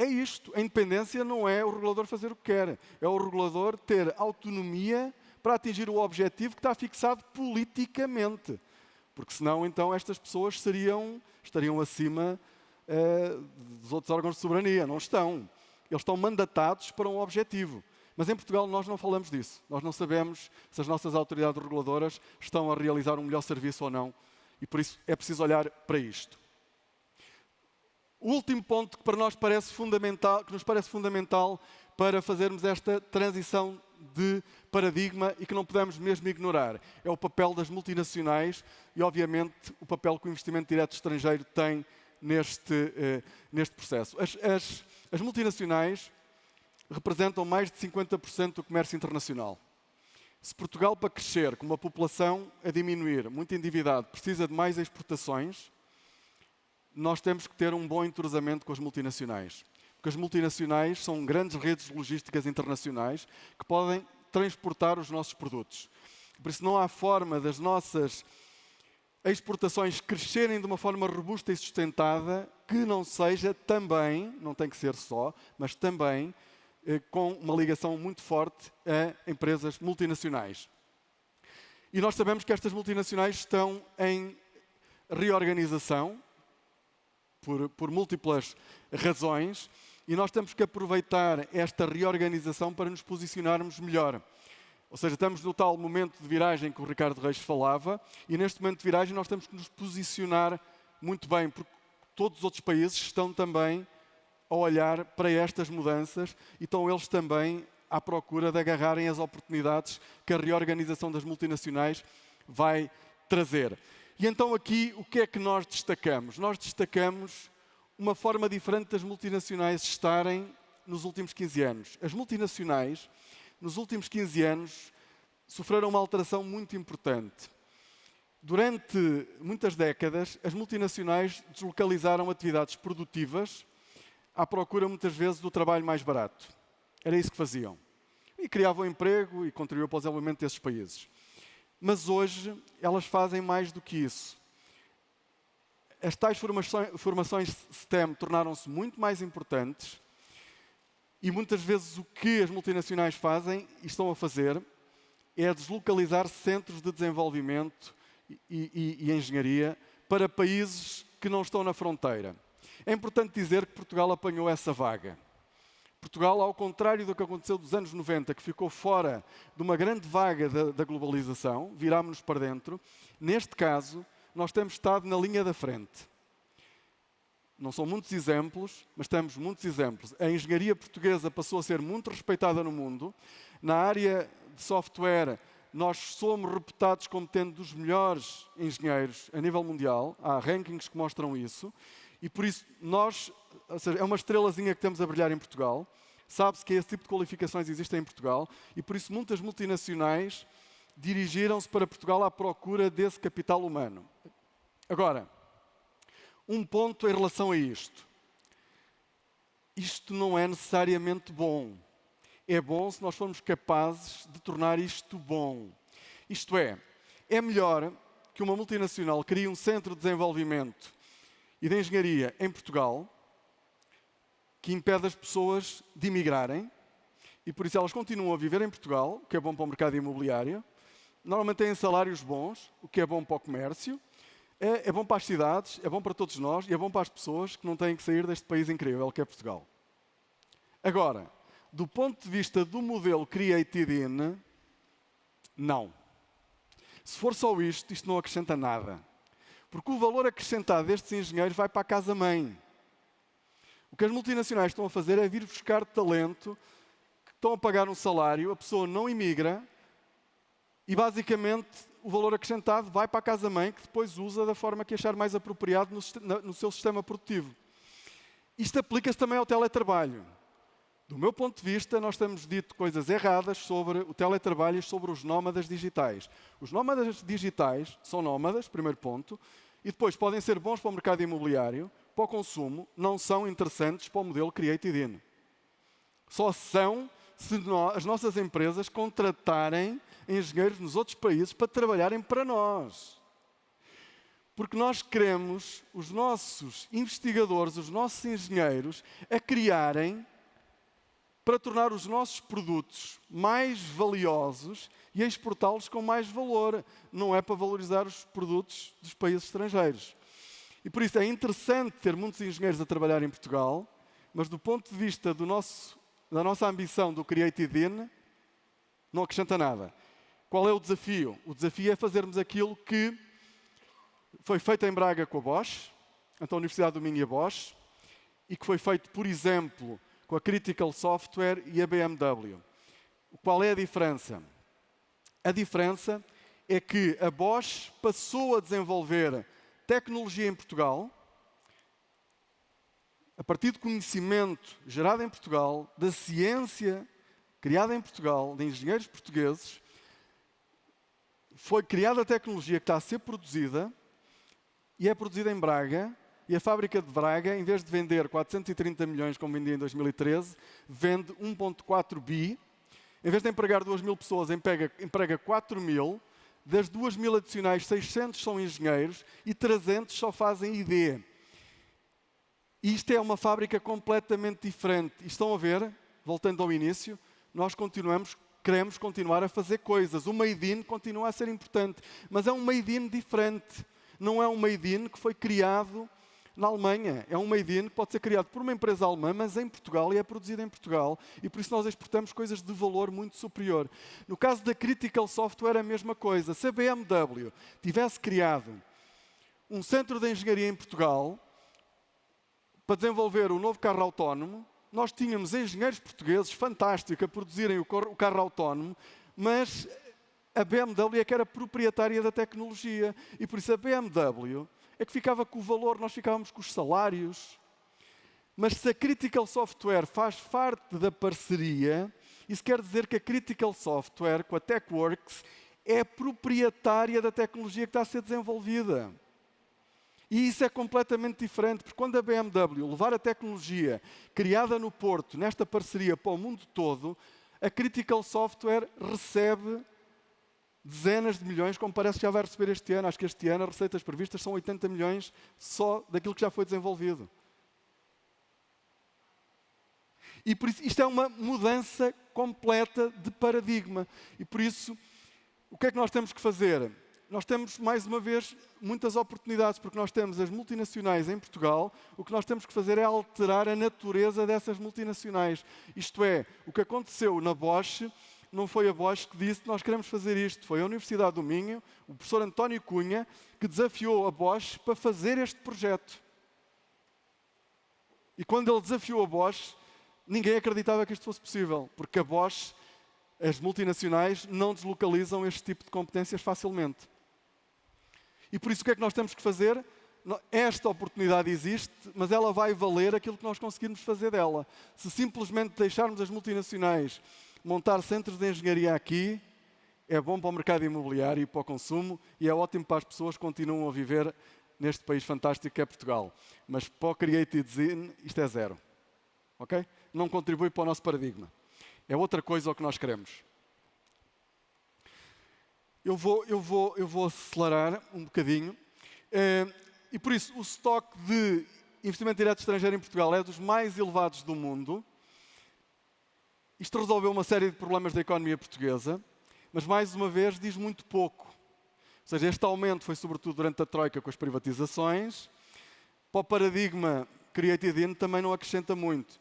é isto. A independência não é o regulador fazer o que quer. É o regulador ter autonomia para atingir o objetivo que está fixado politicamente. Porque senão, então, estas pessoas estariam acima dos outros órgãos de soberania. Não estão. Eles estão mandatados para um objetivo. Mas em Portugal nós não falamos disso. Nós não sabemos se as nossas autoridades reguladoras estão a realizar um melhor serviço ou não. E por isso é preciso olhar para isto. O último ponto que para nós parece fundamental, que nos parece fundamental para fazermos esta transição de paradigma e que não podemos mesmo ignorar, é o papel das multinacionais e, obviamente, o papel que o investimento direto estrangeiro tem neste processo. As multinacionais representam mais de 50% do comércio internacional. Se Portugal, para crescer, com uma população a diminuir, muito endividado, precisa de mais exportações, nós temos que ter um bom entrosamento com as multinacionais. Porque as multinacionais são grandes redes logísticas internacionais que podem transportar os nossos produtos. Por isso não há forma das nossas exportações crescerem de uma forma robusta e sustentada que não seja também, não tem que ser só, mas também com uma ligação muito forte a empresas multinacionais. E nós sabemos que estas multinacionais estão em reorganização, por múltiplas razões, e nós temos que aproveitar esta reorganização para nos posicionarmos melhor. Ou seja, estamos no tal momento de viragem que o Ricardo Reis falava, e neste momento de viragem nós temos que nos posicionar muito bem, porque todos os outros países estão também a olhar para estas mudanças e estão eles também à procura de agarrarem as oportunidades que a reorganização das multinacionais vai trazer. E então aqui, o que é que nós destacamos? Nós destacamos uma forma diferente das multinacionais estarem nos últimos 15 anos. As multinacionais, nos últimos 15 anos, sofreram uma alteração muito importante. Durante muitas décadas, as multinacionais deslocalizaram atividades produtivas à procura, muitas vezes, do trabalho mais barato. Era isso que faziam. E criavam emprego e contribuíam para o desenvolvimento desses países. Mas hoje elas fazem mais do que isso. As tais formações STEM tornaram-se muito mais importantes e muitas vezes o que as multinacionais fazem e estão a fazer é deslocalizar centros de desenvolvimento e engenharia para países que não estão na fronteira. É importante dizer que Portugal apanhou essa vaga. Portugal, ao contrário do que aconteceu dos anos 90, que ficou fora de uma grande vaga da globalização, virámos-nos para dentro, neste caso, nós temos estado na linha da frente. Não são muitos exemplos, mas temos muitos exemplos. A engenharia portuguesa passou a ser muito respeitada no mundo. Na área de software, nós somos reputados como tendo dos melhores engenheiros a nível mundial. Há rankings que mostram isso. E por isso, ou seja, é uma estrelazinha que temos a brilhar em Portugal. Sabe-se que esse tipo de qualificações existem em Portugal. E por isso, muitas multinacionais dirigiram-se para Portugal à procura desse capital humano. Agora, um ponto em relação a isto. Isto não é necessariamente bom. É bom se nós formos capazes de tornar isto bom. Isto é melhor que uma multinacional crie um centro de desenvolvimento e de engenharia em Portugal que impede as pessoas de emigrarem e por isso elas continuam a viver em Portugal, o que é bom para o mercado imobiliário. Normalmente têm salários bons, o que é bom para o comércio, é bom para as cidades, é bom para todos nós e é bom para as pessoas que não têm que sair deste país incrível que é Portugal. Agora, do ponto de vista do modelo Created In, não. Se for só isto não acrescenta nada. Porque o valor acrescentado destes engenheiros vai para a casa-mãe. O que as multinacionais estão a fazer é vir buscar talento, que estão a pagar um salário, a pessoa não imigra, e basicamente o valor acrescentado vai para a casa-mãe, que depois usa da forma que achar mais apropriado no seu sistema produtivo. Isto aplica-se também ao teletrabalho. Do meu ponto de vista, nós temos dito coisas erradas sobre o teletrabalho e sobre os nómadas digitais. Os nómadas digitais são nómadas, primeiro ponto, e depois podem ser bons para o mercado imobiliário, para o consumo, não são interessantes para o modelo Created In. Só são se as nossas empresas contratarem engenheiros nos outros países para trabalharem para nós. Porque nós queremos os nossos investigadores, os nossos engenheiros, a criarem para tornar os nossos produtos mais valiosos e a exportá-los com mais valor. Não é para valorizar os produtos dos países estrangeiros. E por isso é interessante ter muitos engenheiros a trabalhar em Portugal, mas do ponto de vista da nossa ambição do Created In, não acrescenta nada. Qual é o desafio? O desafio é fazermos aquilo que foi feito em Braga com a Bosch, então a Universidade do Minho e a Bosch, e que foi feito, por exemplo, com a Critical Software e a BMW. Qual é a diferença? A diferença é que a Bosch passou a desenvolver tecnologia em Portugal, a partir de conhecimento gerado em Portugal, da ciência criada em Portugal, de engenheiros portugueses, foi criada a tecnologia que está a ser produzida e é produzida em Braga, e a fábrica de Braga, em vez de vender 430 milhões, como vendia em 2013, vende 1,4 bi. Em vez de empregar 2.000 pessoas, emprega 4.000. Das 2.000 adicionais, 600 são engenheiros e 300 só fazem ID. E isto é uma fábrica completamente diferente. E estão a ver, voltando ao início, nós queremos continuar a fazer coisas. O Made in continua a ser importante, mas é um Made in diferente. Não é um Made in que foi criado na Alemanha. É um Made in que pode ser criado por uma empresa alemã, mas em Portugal, e é produzido em Portugal. E por isso nós exportamos coisas de valor muito superior. No caso da Critical Software, a mesma coisa. Se a BMW tivesse criado um centro de engenharia em Portugal para desenvolver o novo carro autónomo, nós tínhamos engenheiros portugueses fantásticos a produzirem o carro autónomo, mas a BMW é que era proprietária da tecnologia. E por isso a BMW é que ficava com o valor, nós ficávamos com os salários. Mas se a Critical Software faz parte da parceria, isso quer dizer que a Critical Software, com a TechWorks, é proprietária da tecnologia que está a ser desenvolvida. E isso é completamente diferente, porque quando a BMW levar a tecnologia criada no Porto, nesta parceria para o mundo todo, a Critical Software recebe dezenas de milhões, como parece que já vai receber este ano. Acho que este ano as receitas previstas são 80 milhões só daquilo que já foi desenvolvido. E por isso, isto é uma mudança completa de paradigma. E por isso, o que é que nós temos que fazer? Nós temos, mais uma vez, muitas oportunidades, porque nós temos as multinacionais em Portugal. O que nós temos que fazer é alterar a natureza dessas multinacionais. Isto é, o que aconteceu na Bosch, não foi a Bosch que disse que nós queremos fazer isto. Foi a Universidade do Minho, o professor António Cunha, que desafiou a Bosch para fazer este projeto. E quando ele desafiou a Bosch, ninguém acreditava que isto fosse possível, porque a Bosch, as multinacionais, não deslocalizam este tipo de competências facilmente. E por isso o que é que nós temos que fazer? Esta oportunidade existe, mas ela vai valer aquilo que nós conseguirmos fazer dela. Se simplesmente deixarmos as multinacionais montar centros de engenharia aqui, é bom para o mercado imobiliário e para o consumo, e é ótimo para as pessoas que continuam a viver neste país fantástico que é Portugal. Mas para o Creative Design, isto é zero. Ok? Não contribui para o nosso paradigma. É outra coisa o que nós queremos. Eu vou acelerar um bocadinho. E por isso, o estoque de investimento direto estrangeiro em Portugal é dos mais elevados do mundo. Isto resolveu uma série de problemas da economia portuguesa, mas, mais uma vez, diz muito pouco. Ou seja, este aumento foi sobretudo durante a Troika com as privatizações. Para o paradigma Creative In também não acrescenta muito,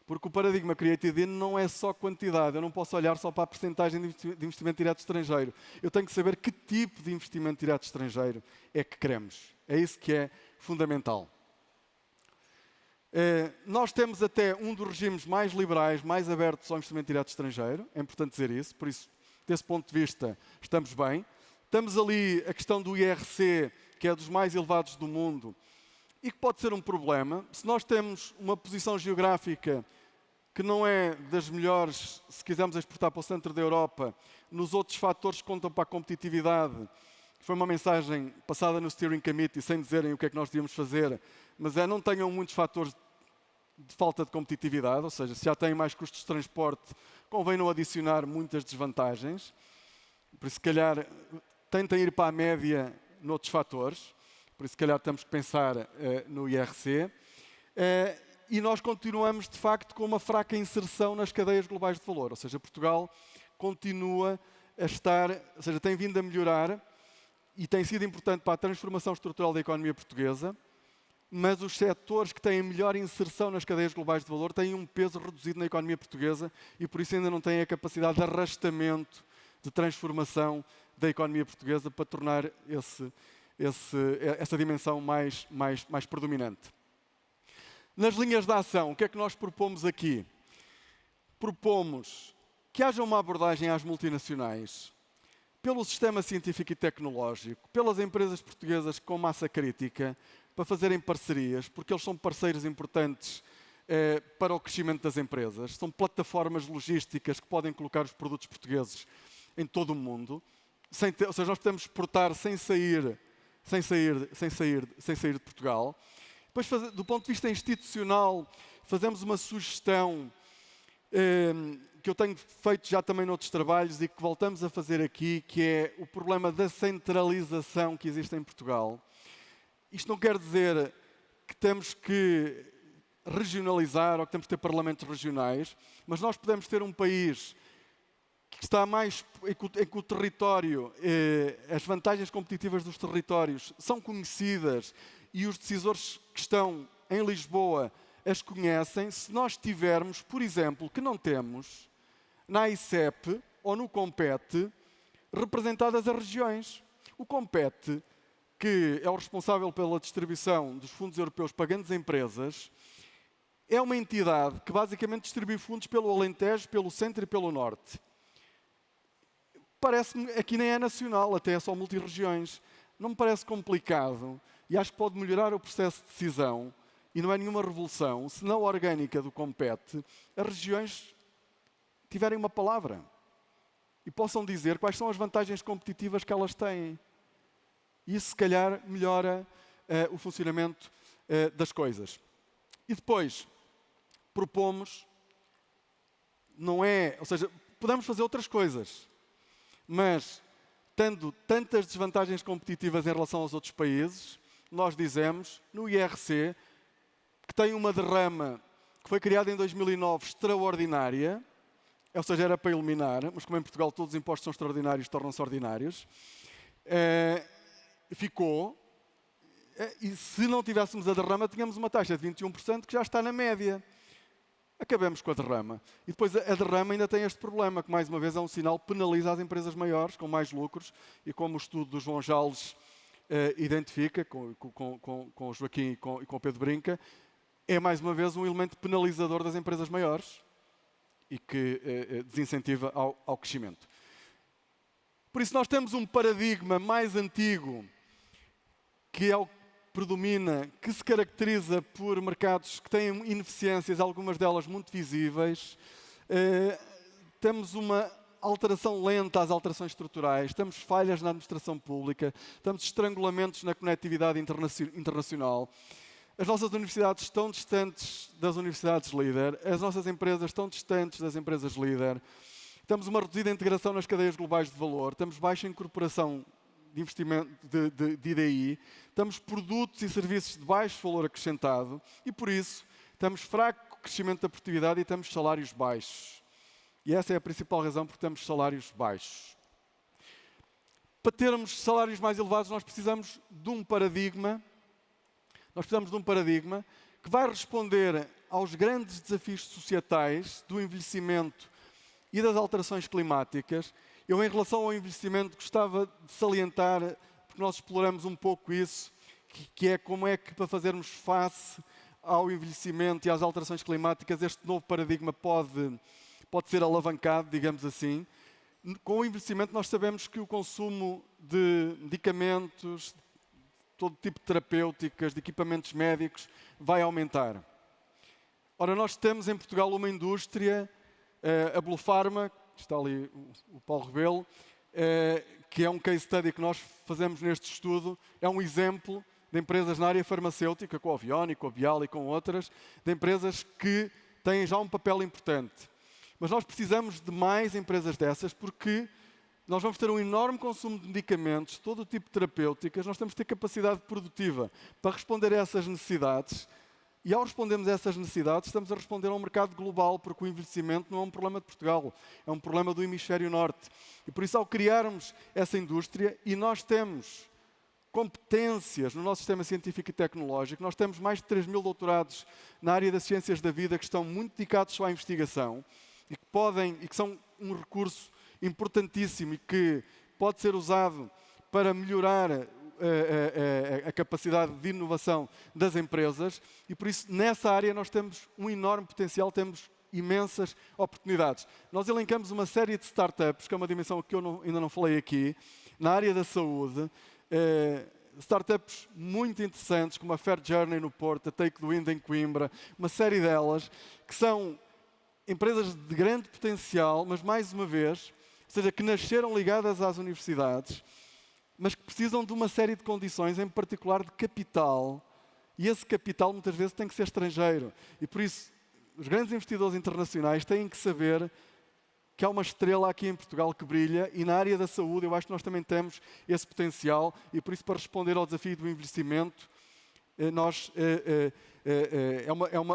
porque o paradigma Creative In não é só quantidade. Eu não posso olhar só para a percentagem de investimento direto estrangeiro. Eu tenho que saber que tipo de investimento direto estrangeiro é que queremos. É isso que é fundamental. Nós temos até um dos regimes mais liberais, mais abertos ao investimento direto estrangeiro. É importante dizer isso. Por isso, desse ponto de vista, estamos bem. Temos ali a questão do IRC, que é dos mais elevados do mundo, e que pode ser um problema. Se nós temos uma posição geográfica que não é das melhores, se quisermos exportar para o centro da Europa, nos outros fatores que contam para a competitividade, foi uma mensagem passada no Steering Committee, sem dizerem o que é que nós devíamos fazer, mas não tenham muitos fatores de falta de competitividade, ou seja, se já têm mais custos de transporte, convém não adicionar muitas desvantagens. Por isso, se calhar, tentem ir para a média noutros fatores. por isso, se calhar, temos que pensar no IRC. E nós continuamos, de facto, com uma fraca inserção nas cadeias globais de valor. Ou seja, Portugal continua a estar, ou seja, tem vindo a melhorar e tem sido importante para a transformação estrutural da economia portuguesa, mas os setores que têm melhor inserção nas cadeias globais de valor têm um peso reduzido na economia portuguesa e, por isso, ainda não têm a capacidade de arrastamento, de transformação da economia portuguesa para tornar essa dimensão mais predominante. Nas linhas de ação, o que é que nós propomos aqui? Propomos que haja uma abordagem às multinacionais pelo sistema científico e tecnológico, pelas empresas portuguesas com massa crítica, para fazerem parcerias, porque eles são parceiros importantes para o crescimento das empresas. São plataformas logísticas que podem colocar os produtos portugueses em todo o mundo. Ou seja, nós podemos exportar sem sair de Portugal. Depois, do ponto de vista institucional, fazemos uma sugestão que eu tenho feito já também noutros trabalhos e que voltamos a fazer aqui, que é o problema da centralização que existe em Portugal. Isto não quer dizer que temos que regionalizar ou que temos que ter parlamentos regionais, mas nós podemos ter um país que está mais em que o território, as vantagens competitivas dos territórios são conhecidas e os decisores que estão em Lisboa as conhecem, se nós tivermos, por exemplo, que não temos, na AICEP ou no COMPET, representadas as regiões. O COMPET, que é o responsável pela distribuição dos fundos europeus para grandes empresas, é uma entidade que basicamente distribui fundos pelo Alentejo, pelo Centro e pelo Norte. Parece-me, aqui nem é nacional, até é só multirregiões. Não me parece complicado e acho que pode melhorar o processo de decisão e não é nenhuma revolução se na orgânica do COMPET as regiões tiverem uma palavra e possam dizer quais são as vantagens competitivas que elas têm. Isso, se calhar, melhora o funcionamento das coisas. E depois, propomos, ou seja, podemos fazer outras coisas, mas, tendo tantas desvantagens competitivas em relação aos outros países, nós dizemos, no IRC, que tem uma derrama que foi criada em 2009 extraordinária, ou seja, era para eliminar, mas como em Portugal todos os impostos são extraordinários, tornam-se ordinários, ficou, e se não tivéssemos a derrama, tínhamos uma taxa de 21% que já está na média. Acabemos com a derrama. E depois a derrama ainda tem este problema, que mais uma vez é um sinal que penaliza as empresas maiores, com mais lucros, e como o estudo do João Jales identifica, com o Joaquim e com o Pedro Brinca, é mais uma vez um elemento penalizador das empresas maiores e que desincentiva ao crescimento. Por isso nós temos um paradigma mais antigo, que é o que predomina, que se caracteriza por mercados que têm ineficiências, algumas delas muito visíveis. Temos uma alteração lenta às alterações estruturais, temos falhas na administração pública, temos estrangulamentos na conectividade internacional. As nossas universidades estão distantes das universidades líder, as nossas empresas estão distantes das empresas líder. Temos uma reduzida integração nas cadeias globais de valor, temos baixa incorporação de investimento de IDI, temos produtos e serviços de baixo valor acrescentado e, por isso, temos fraco crescimento da produtividade e temos salários baixos. E essa é a principal razão porque temos salários baixos. Para termos salários mais elevados, nós precisamos de um paradigma. Que vai responder aos grandes desafios societais do envelhecimento e das alterações climáticas. Eu, em relação ao envelhecimento, gostava de salientar, porque nós exploramos um pouco isso, que é como é que, para fazermos face ao envelhecimento e às alterações climáticas, este novo paradigma pode ser alavancado, digamos assim. Com o envelhecimento, nós sabemos que o consumo de medicamentos, todo tipo de terapêuticas, de equipamentos médicos, vai aumentar. Ora, nós temos em Portugal uma indústria, a Blue Pharma, está ali o Paulo Rebelo, que é um case study que nós fazemos neste estudo, é um exemplo de empresas na área farmacêutica, com a Ovioni, com a Bial e com outras, de empresas que têm já um papel importante. Mas nós precisamos de mais empresas dessas porque nós vamos ter um enorme consumo de medicamentos, todo o tipo de terapêuticas, nós temos que ter capacidade produtiva para responder a essas necessidades. E ao respondermos a essas necessidades, estamos a responder a um mercado global, porque o envelhecimento não é um problema de Portugal, é um problema do hemisfério norte. E por isso, ao criarmos essa indústria, e nós temos competências no nosso sistema científico e tecnológico, nós temos mais de 3.000 doutorados na área das ciências da vida que estão muito dedicados só à investigação e que são um recurso importantíssimo e que pode ser usado para melhorar a capacidade de inovação das empresas e, por isso, nessa área nós temos um enorme potencial, temos imensas oportunidades. Nós elencamos uma série de startups, que é uma dimensão que eu ainda não falei aqui, na área da saúde, startups muito interessantes, como a Fair Journey no Porto, a Take the Wind em Coimbra, uma série delas, que são empresas de grande potencial, mas mais uma vez, ou seja, que nasceram ligadas às universidades, mas que precisam de uma série de condições, em particular de capital, e esse capital muitas vezes tem que ser estrangeiro. E por isso, os grandes investidores internacionais têm que saber que há uma estrela aqui em Portugal que brilha, e na área da saúde eu acho que nós também temos esse potencial, e por isso, para responder ao desafio do envelhecimento,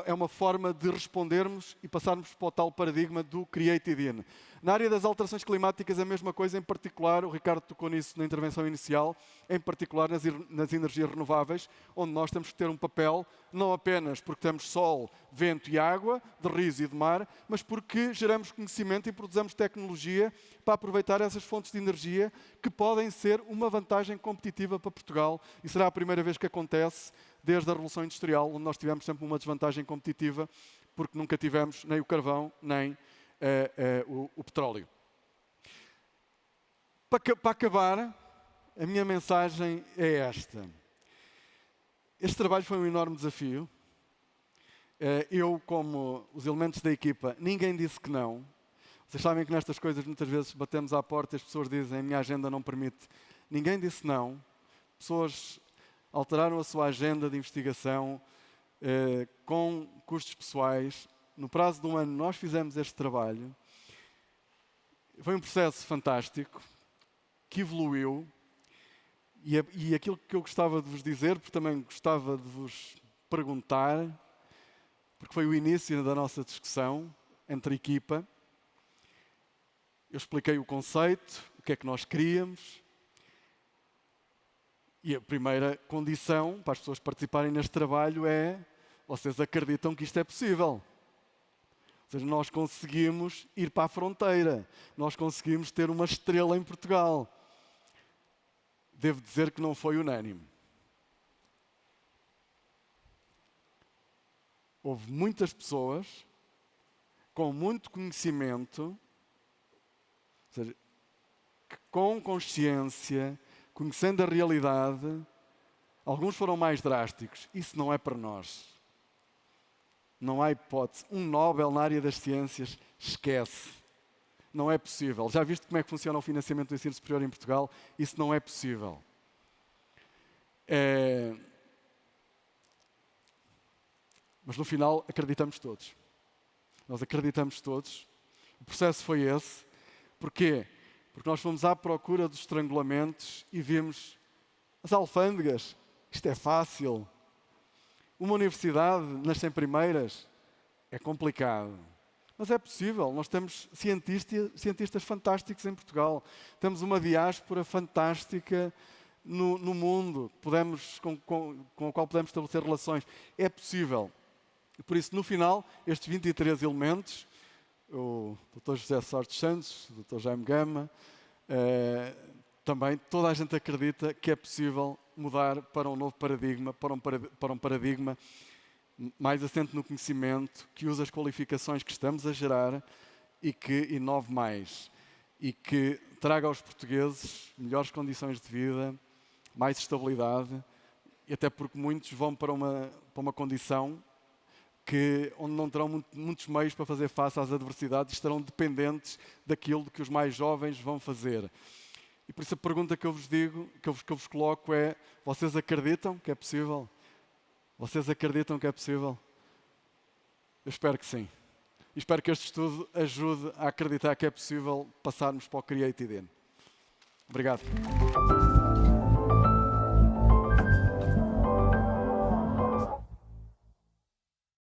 é uma forma de respondermos e passarmos para o tal paradigma do Create It In. Na área das alterações climáticas, a mesma coisa, em particular, o Ricardo tocou nisso na intervenção inicial, em particular nas energias renováveis, onde nós temos que ter um papel, não apenas porque temos sol, vento e água, de rios e de mar, mas porque geramos conhecimento e produzimos tecnologia para aproveitar essas fontes de energia que podem ser uma vantagem competitiva para Portugal, e será a primeira vez que acontece desde a Revolução Industrial, onde nós tivemos sempre uma desvantagem competitiva, porque nunca tivemos nem o carvão, nem o petróleo. Para acabar, a minha mensagem é esta. Este trabalho foi um enorme desafio. Eu, como os elementos da equipa, ninguém disse que não. Vocês sabem que nestas coisas muitas vezes batemos à porta e as pessoas dizem: a minha agenda não permite. Ninguém disse não. Pessoas alteraram a sua agenda de investigação com custos pessoais. No prazo de um ano nós fizemos este trabalho. Foi um processo fantástico, que evoluiu, e aquilo que eu gostava de vos dizer, porque também gostava de vos perguntar, porque foi o início da nossa discussão entre a equipa. Eu expliquei o conceito, o que é que nós queríamos, e a primeira condição para as pessoas participarem neste trabalho é: vocês acreditam que isto é possível? Ou seja, nós conseguimos ir para a fronteira, nós conseguimos ter uma estrela em Portugal. Devo dizer que não foi unânime. Houve muitas pessoas com muito conhecimento, ou seja, que com consciência, conhecendo a realidade, alguns foram mais drásticos. Isso não é para nós. Não há hipótese. Um Nobel na área das ciências, esquece. Não é possível. Já viste como é que funciona o financiamento do ensino superior em Portugal? Isso não é possível. Mas no final acreditamos todos. Nós acreditamos todos. O processo foi esse. Porquê? Porque nós fomos à procura dos estrangulamentos e vimos as alfândegas. Isto é fácil. Uma universidade nas 100 primeiras é complicado. Mas é possível. Nós temos cientistas fantásticos em Portugal. Temos uma diáspora fantástica no mundo com a qual podemos estabelecer relações. É possível. E por isso, no final, estes 23 elementos, o Dr. José Sortes Santos, o Dr. Jaime Gama, também toda a gente acredita que é possível mudar para um novo paradigma, para um paradigma mais assente no conhecimento, que use as qualificações que estamos a gerar e que inove mais. E que traga aos portugueses melhores condições de vida, mais estabilidade, e até porque muitos vão para uma condição onde não terão muitos meios para fazer face às adversidades e estarão dependentes daquilo que os mais jovens vão fazer. E por isso a pergunta que eu vos digo, que eu vos coloco é: vocês acreditam que é possível? Vocês acreditam que é possível? Eu espero que sim. E espero que este estudo ajude a acreditar que é possível passarmos para o Create It In. Obrigado.